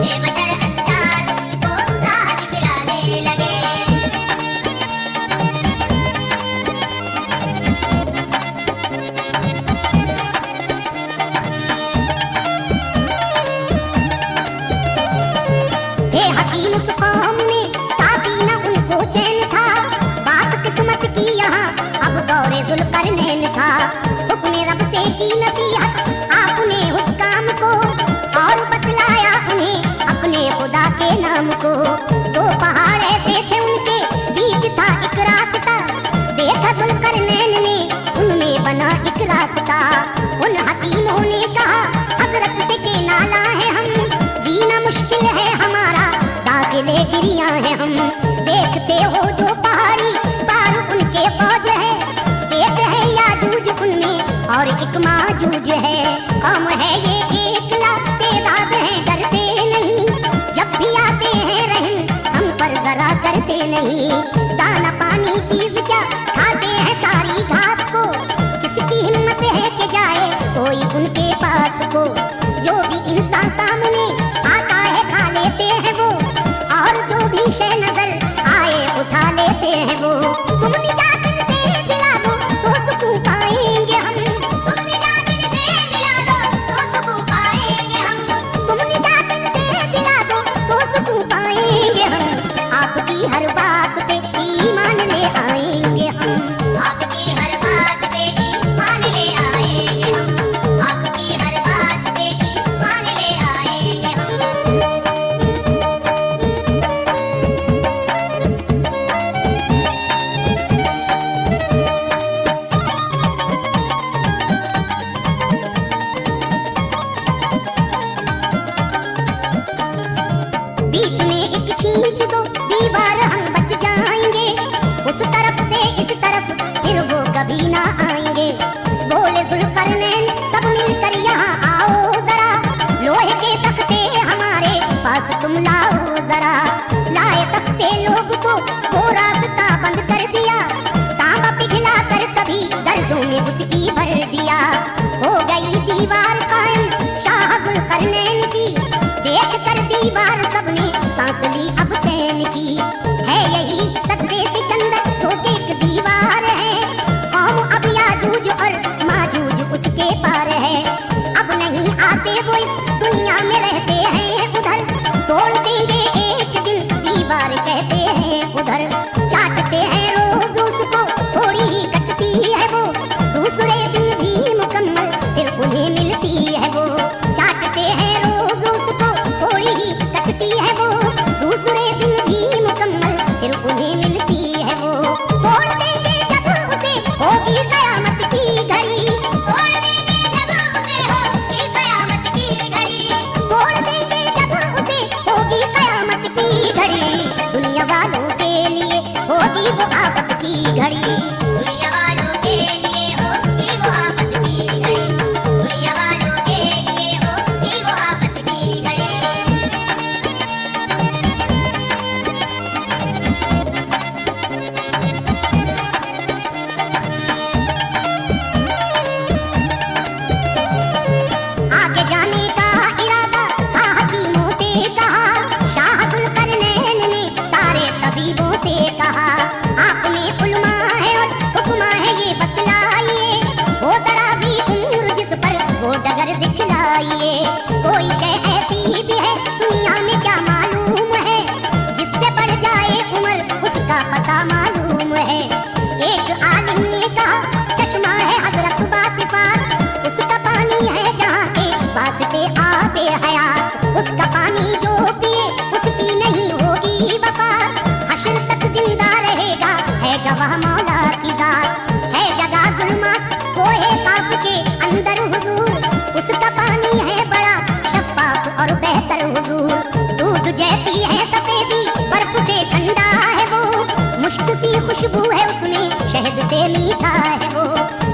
बेबशर अनजान उनको राह दिखलाने लगे। हे हकीम उस कौम में काफी न उनको चैन था, बात किस्मत की यहाँ अब दौरे ज़ुल्क़रनैन था। हुक्म रब से की नसीहत आपने हुक्काम को, और बतलाया उन्हें अपने खुदा के नाम को। दो पहाड़ ऐसे थे उनके बीच था एक रास्ता, देखा ज़ुल्क़रनैन ने उनमें बना एक रास्ता। उन हकीमों ने कहा हज़रत से के नाला है हम, जीना मुश्किल है हमारा दाखिले गिरिया है हम। देखते हो जो पहाड़ी पार उनके फौज है, एक है याजूज उनमें और एक माजूज है। कौम है ये एक लाख तादाद है, डरते नहीं जब भी आते हैं रहम हम पर जरा करते नहीं। दाना पानी चीज क्या खाते हैं सारी घास को, किसकी हिम्मत है कि जाए कोई उनके पास को। जो भी इंसान सामने आता है खा लेते हैं वो, और जो भी शय नजर आए उठा लेते हैं वो। तुम निजात इनसे दिला दो तो सुकून पाएंगे हम, तुम निजात इनसे दिला दो तो सुकून पाएंगे हम, तुम निजात इनसे दिला दो तो सुकून पाएंगे हम। आपकी हर बात पे ईमान ले आएंगे हम, आपकी हर बात पे ईमान ले आएंगे हम, आपकी हर बात पे ईमान ले आएंगे हम। बीच में एक खींच दो दीवार हम बच जाएंगे, उस तरफ से इस तरफ फिर वो कभी ना आएंगे। बोले ज़ुल्क़रनैन सब मिलकर यहाँ आओ जरा, लोहे के तख्ते हमारे पास तुम लाओ जरा। लाए तख्ते लोग को वो रास्ता बंद कर दिया, तांबा पिघला कर कभी दर्दों में उसकी भर दिया। हो गई दीवार कायम शाह ज़ुल्क़रनैन की, देख कर दीवार सबने सांस ली अब चैन की। है यही सदरे सिकंदर जो कि एक दीवार है, कौम अब याजूज और माजूज उसके पार है। अब नहीं आते वो इस दुनिया में रहते हैं उधर, तोड़ देंगे एक दिन दीवार कहते हैं उधर। चाटते हैं रोज उसको थोड़ी ही कटती है वो, दूसरे दिन भी मुकम्मल फिर उन्हें मिलती है वो। चाटते हैं रोज उसको थोड़ी ही कटती है वो, दूसरे दिन भी मुकम्मल फिर उन्हें मिलती है वो। तोड़ देंगे जब उसे होगी कयामत की घड़ी, तोड़ देंगे जब उसे होगी कयामत की घड़ी, तोड़ देंगे जब उसे होगी कयामत की घड़ी। दुनिया वालों के लिए होगी वो आफत की घड़ी, दुनिया वालों के लिए होगी वो आफत की घड़ी, दुनिया वालों के लिए होगी वो आफत की घड़ी। आगे जाने का इरादा था हकीमों से कहा, शाह ज़ुल्क़रनैन ने सारे तबीबों से ये कहा, आप में उलमा है और हुक्मा है ये बतलाइए, वो तराज़ी उम्र जिस पर वो डगर दिखलाइए। कोई शय ऐसी भी है दुनिया में क्या मालूम है, जिससे बढ़ जाए उम्र उसका पता मालूम है। एक आलिम ने कहा चश्मा है हजरत बासिफात, उसका पानी है जहाँ के वास्ते आबे हयात। उसका पानी जो पिए उसकी नहीं होगी वफात, हश्र तक जिंदा रहेगा है गवाह मौला की जात। है जगह जुल्मात कोहे काफ के अंदर हुजूर, उसका पानी है बड़ा शफाफ और बेहतर हुजूर। दूध जैसी है सफेदी बर्फ से ठंडा है वो, मुश्क सी खुशबू है उसमें शहद से मीठा है वो।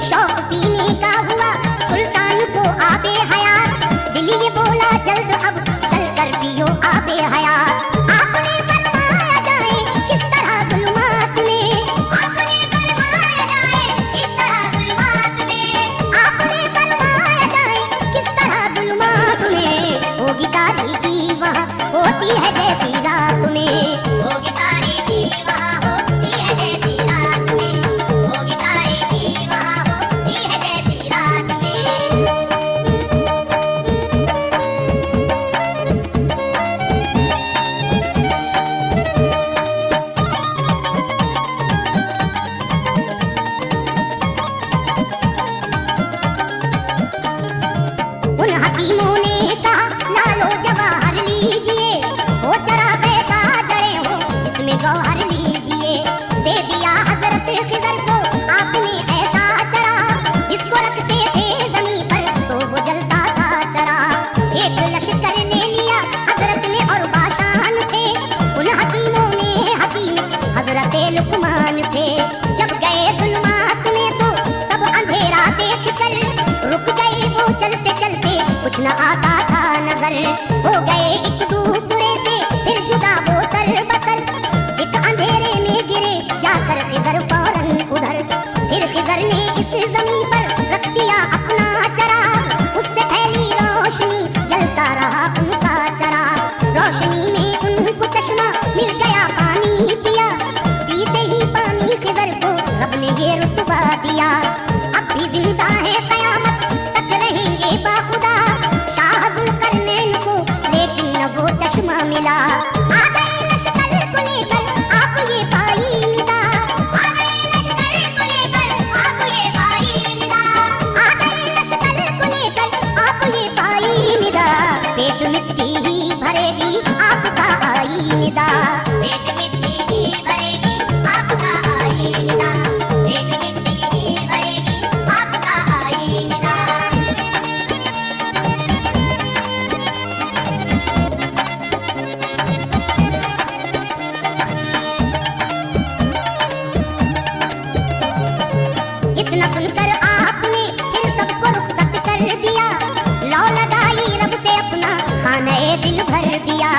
शौक पीने का हुआ सुल्तान को आबे हयात, दिल ये बोला जल्द अब चल कर पियो आबे हयात। आपने फरमाया जाए किस तरह जुल्मात में, आपने फरमाया जाए किस तरह जुल्मात में, आपने फरमाया जाए किस तरह जुल्मात में। होगी तारीकी वहाँ होती है जैसी रात में, होगी तारीकी वहाँ होती है जैसी रात में, होगी तारीकी वहाँ होती है जैसी रात में। उन हकीमों ने कहा लालो जवाहर लीजिए, वो चरा पैसा जड़े हो जिसमें गौहर लीजिए। दे दिया हजरत खिजर को आपने ऐसा चरा, जिसको रखते थे जमीन पर तो वो जलता था चरा। एक लश्कर ले लिया हजरत ने और बाशान थे, उन हकीमों में हकीम हजरत लुकमान थे। जब गए जुल्मात में तो सब अंधेरा देख कर रुक गए वो चलते चलते, कुछ न आता था नजर। हो गए एक दूसरे से फिर जुदा वो सर बसर, एक अंधेरे में गिरे जाकर खिजर फौरन उधर। फिर खिजर ने इस जमीन पर रख दिया अपना चराग, उससे फैली रोशनी जलता रहा उनका चराग। रोशनी में उनको चश्मा मिल गया पानी पिया, पीते ही पानी खिजर को रब ने ये रुतबा दिया। अब भी जिंदा है कयामत तक रहेंगे बाखुदा, शाह जुल्करनैन को लेकिन न वो चश्मा मिला। आ गए लश्कर को लेकर आप ये पाई निदा, आ गए लश्कर को लेकर आप ये पाई निदा, आ गए लश्कर को लेकर आप ये पाई निदा। पेट मिट्टी ही भरेगी आपका आई निदा, पेट मिट्टी ही भरेगी आपका आई निदा, पेट मिट्टी ही भरेगी आपका आई निदा। इतना सुनकर आपने फिर सबको रुखसत कर दिया, लौ लगाई रब से अपना खाने दिल भर दिया।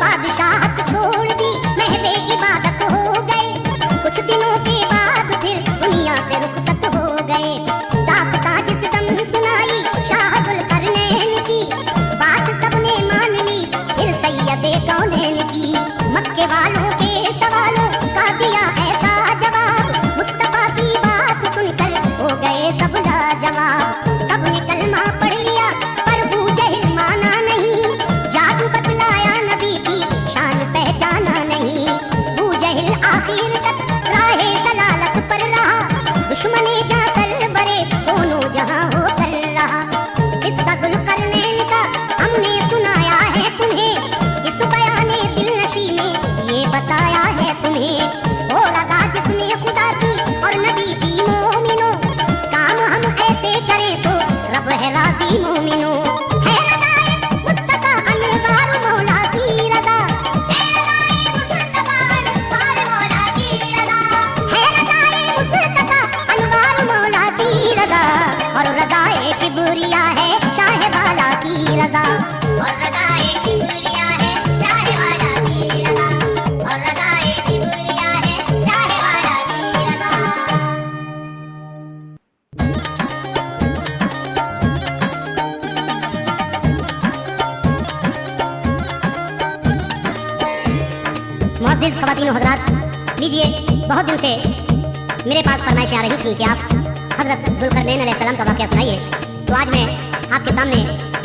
बादशाहत छोड़ दी महवे इबादत हो गए, कुछ दिनों के बाद फिर दुनिया से रुखसत हो गए। दास्तां जिस दम सुनाई शाह जुल्करनैन की, बात सबने मान ली फिर सैयदे कौनैन की। मक्के वालों के सवालों का दिया ऐसा जवाब, मुस्तफा की बात सुनकर हो गए सब लाजवाब। सबने कलमा पढ़ लिया पर अबू जहल माना नहीं, जादू बतलाया नबी की शान पहचाना नहीं। अबू जहल आखिर तक राहे दलालत पर रहा, दुश्मने जा सर बरे दोनों जहां होकर रहा। किस्सा जुल्करनैन का हमने सुनाया है तुम्हें, इस बयाने दिलनशी में ये बताया है तुम्हें। हो रजा जिसमें खुदा की और नबी की मोमिनो, काम हम ऐसे करें तो रब है राजी मोमिनो। है रज़ाए मुस्तफा अनवार मौला की रज़ा, है रज़ाए मुस्तफा अनवार मौला की रज़ा, है रज़ाए मुस्तफा अनवार मौला की रज़ा। और रज़ाए किबरिया है शाह वाला की रज़ा, और रज़ाए किबरिया है शाह वाला की रज़ा, और रज़ाए किबरिया है शाह वाला की रज़ा। मुअज़्ज़िज़ ख़वातीन व हज़रात, लीजिए, बहुत दिन से मेरे पास फरमाइशें आ रही थी कि आप हज़रत ज़ुल्करनैन अलैहिस्सलाम का वाक़या सुनाइए, तो आज मैं आपके सामने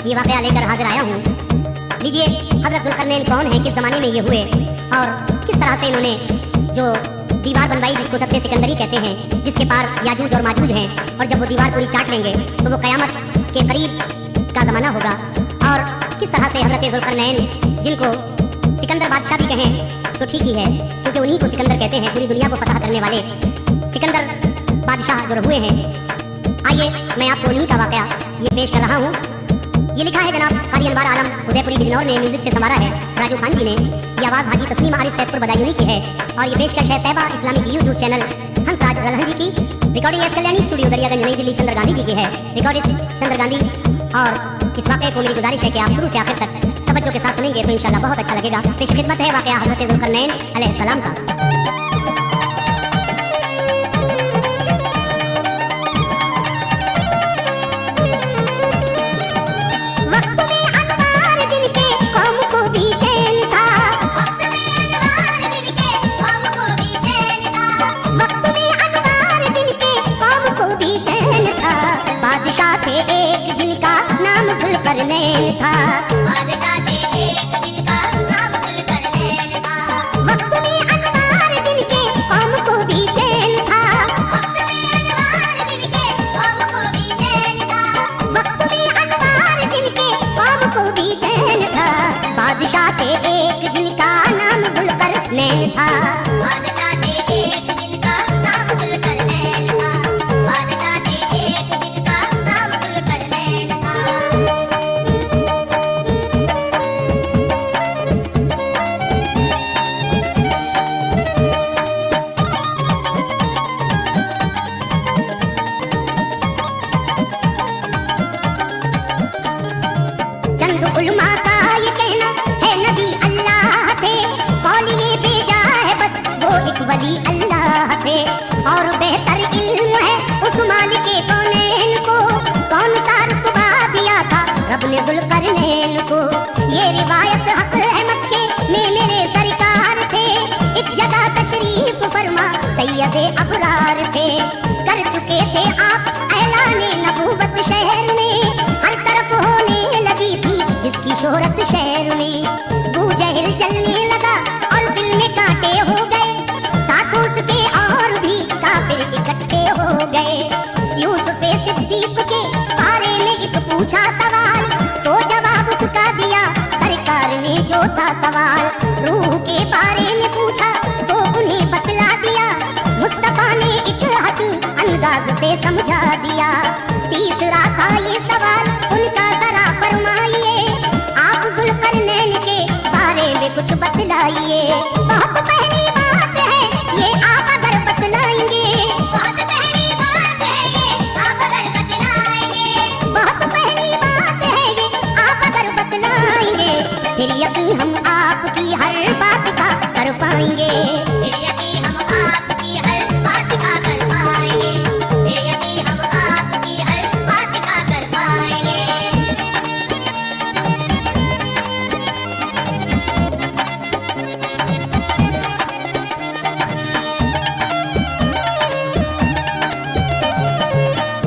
ये वाक़या लेकर हाजिर आया हूँ। लीजिए, हज़रत ज़ुल्करनैन कौन है, किस ज़माने में ये हुए और किस तरह से इन्होंने जो दीवार बनवाई जिसको सत्ते सिकंदरी कहते हैं, जिसके पार याजूज और माजूज हैं, और जब वो दीवार पूरी चाट लेंगे तो वो क़यामत के करीब का ज़माना होगा। और किस तरह से हज़रत ज़ुल्करनैन, जिनको सिकंदर बादशाह भी कहें तो ठीक ही है, क्योंकि उन्हीं को सिकंदर कहते हैं, पूरी दुनिया को फतह करने वाले सिकंदर बादशाह जो हुए हैं। आइए मैं आपको उन्हीं का वाक़या ये पेश कर रहा हूँ। ये लिखा है जनाब कारी अनवार आलम उदयपुरी बिजनौर ने, म्यूजिक से संवारा है राजू खान जी ने। ये आवाज़ हाजी तस्नीम आरिफ सैदपुर बदायूनी की है और ये पेशकश है Taiba Islamic YouTube channel Hansraj Ralhan ji की। Recording S Kalyani studio Daryaganj Nai Delhi चंद्र गांधी जी की है, रिकॉर्डिस्ट चंद्र गांधी। और इस वाक़े को मेरी गुजारिश है कि आप शुरू से आखिर तक तवज्जो के साथ सुनेंगे तो इंशाल्लाह बहुत अच्छा लगेगा। पेश खिदमत है वाक़या हज़रत ज़ुल्करनैन अलैहिस्सलाम का। बादशाह थे एक जिनका नाम ज़ुल्करनैन था, बादशाह थे एक जिनका नाम ज़ुल्करनैन था। वक्त में अनवार जिनके कौम को भी चैन था, वक्त में अनवार जिनके कौम को भी चैन था, वक्त में अनवार जिनके कौम को भी चैन था। बादशाह थे एक जिनका नाम ज़ुल्करनैन था, बादशाह थे एक जिनका नाम ज़ुल्करनैन था, बादशाह थे एक जिनका नाम ज़ुल्करनैन था। चंद उलमा का ये कहना है नबी अल्लाह थे, कौलिये भेजा है बस वो एक वली अल्लाह थे। और बेहतर इल्म है उस मालिक कौनैन को, कौन सा रुतबा दिया था रब ने ज़ुल्करनैन को। ये रिवायत हक है मक्के में मेरे सरकार थे, एक जगह तशरीफ फरमा सैयदे अबरार थे। कर चुके थे आप ऐलाने नबूवत शहर में, हर तरफ होने लगी थी जिसकी शोहरत शहर में। अबू जहल चलने लगा और दिल में कांटे हो गए, साथ उसके और भी काफिर इकट्ठे हो गए। यूसुफ सिद्दीक के बारे में एक पूछा सवाल, तो जवाब उसका दिया सरकार ने जो था सवाल। रूह के बारे में पूछा तो उन्हें बतला दिया, मुस्तफा ने एक हंसी अंदाज से समझा दिया। तीसरा था ये सवाल उनका, जरा फरमाइए आप ज़ुल्करनैन के बारे में कुछ बतलाइए। बहुत पहली बात है ये आप अगर बतलाएंगे, बहुत पहली बात है ये आप अगर बतलाएंगे, बहुत पहली बात है ये आप अगर बतलाएंगे, फिर यकीन हम आपकी हर बात का कर पाएंगे, फिर यकीन हम आपकी हर बात का कर पाएंगे, फिर यकीन हम आपकी हर बात का कर पाएंगे।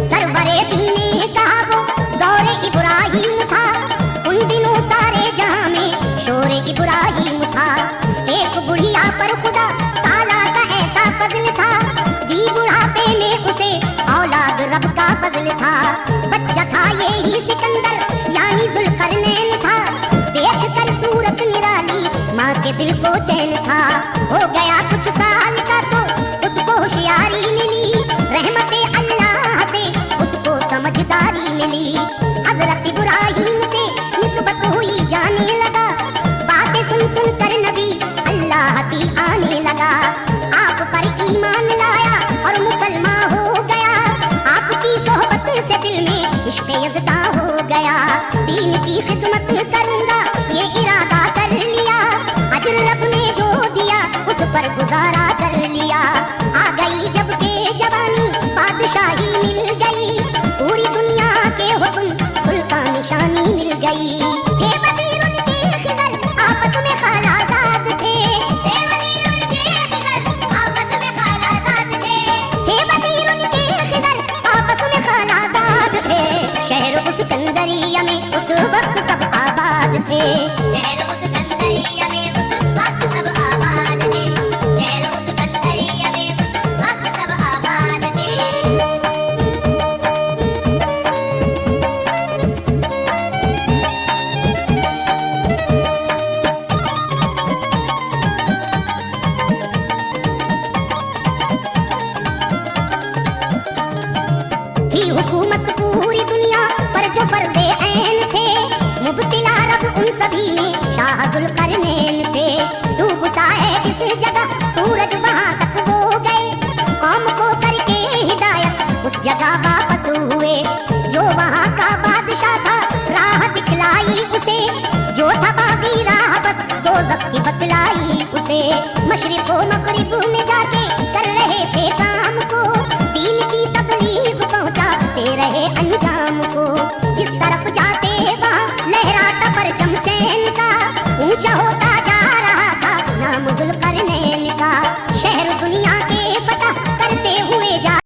सरवरे दीने कहा वो दौरे इब्राहिम था, उन दिनों सारे जहां में शोरे इब्राहिम था। एक बुढ़िया पर खुदा ताला का ऐसा फजल था, दी बुढ़ापे में उसे औलाद रब का फजल था। बच्चा था ये ही सिकंदर यानी ज़ुल्करनैन था, देख कर सूरत निराली माँ के दिल को चैन था। हो गया कुछ साल का तो उसको होशियारी मिली, रहमते अल्लाह से उसको समझदारी मिली। हजरत इब्राहिम से निस्बत हुई जाने लगा, बातें सुन सुन कर नबी अल्लाह की आने लगा। आप पर ईमान लाया और मुसलमान हो गया, आपकी सोहबत से दिल में इश्क़ यज़दा हो गया। दीन की खिदमत करूंगा ये इरादा कर लिया, अजर रब ने जो दिया उस पर गुजारा हुसैन थे। डूबता है जिस जगह सूरज वहां तक वो गए, कौम को करके हिदायत उस जगह वापस हुए। जो वहां का बादशाह था राह दिखलाई उसे, जो था बागी राह बस दोज़ख की बतलाई उसे। मशरिक़ व मग़रिब में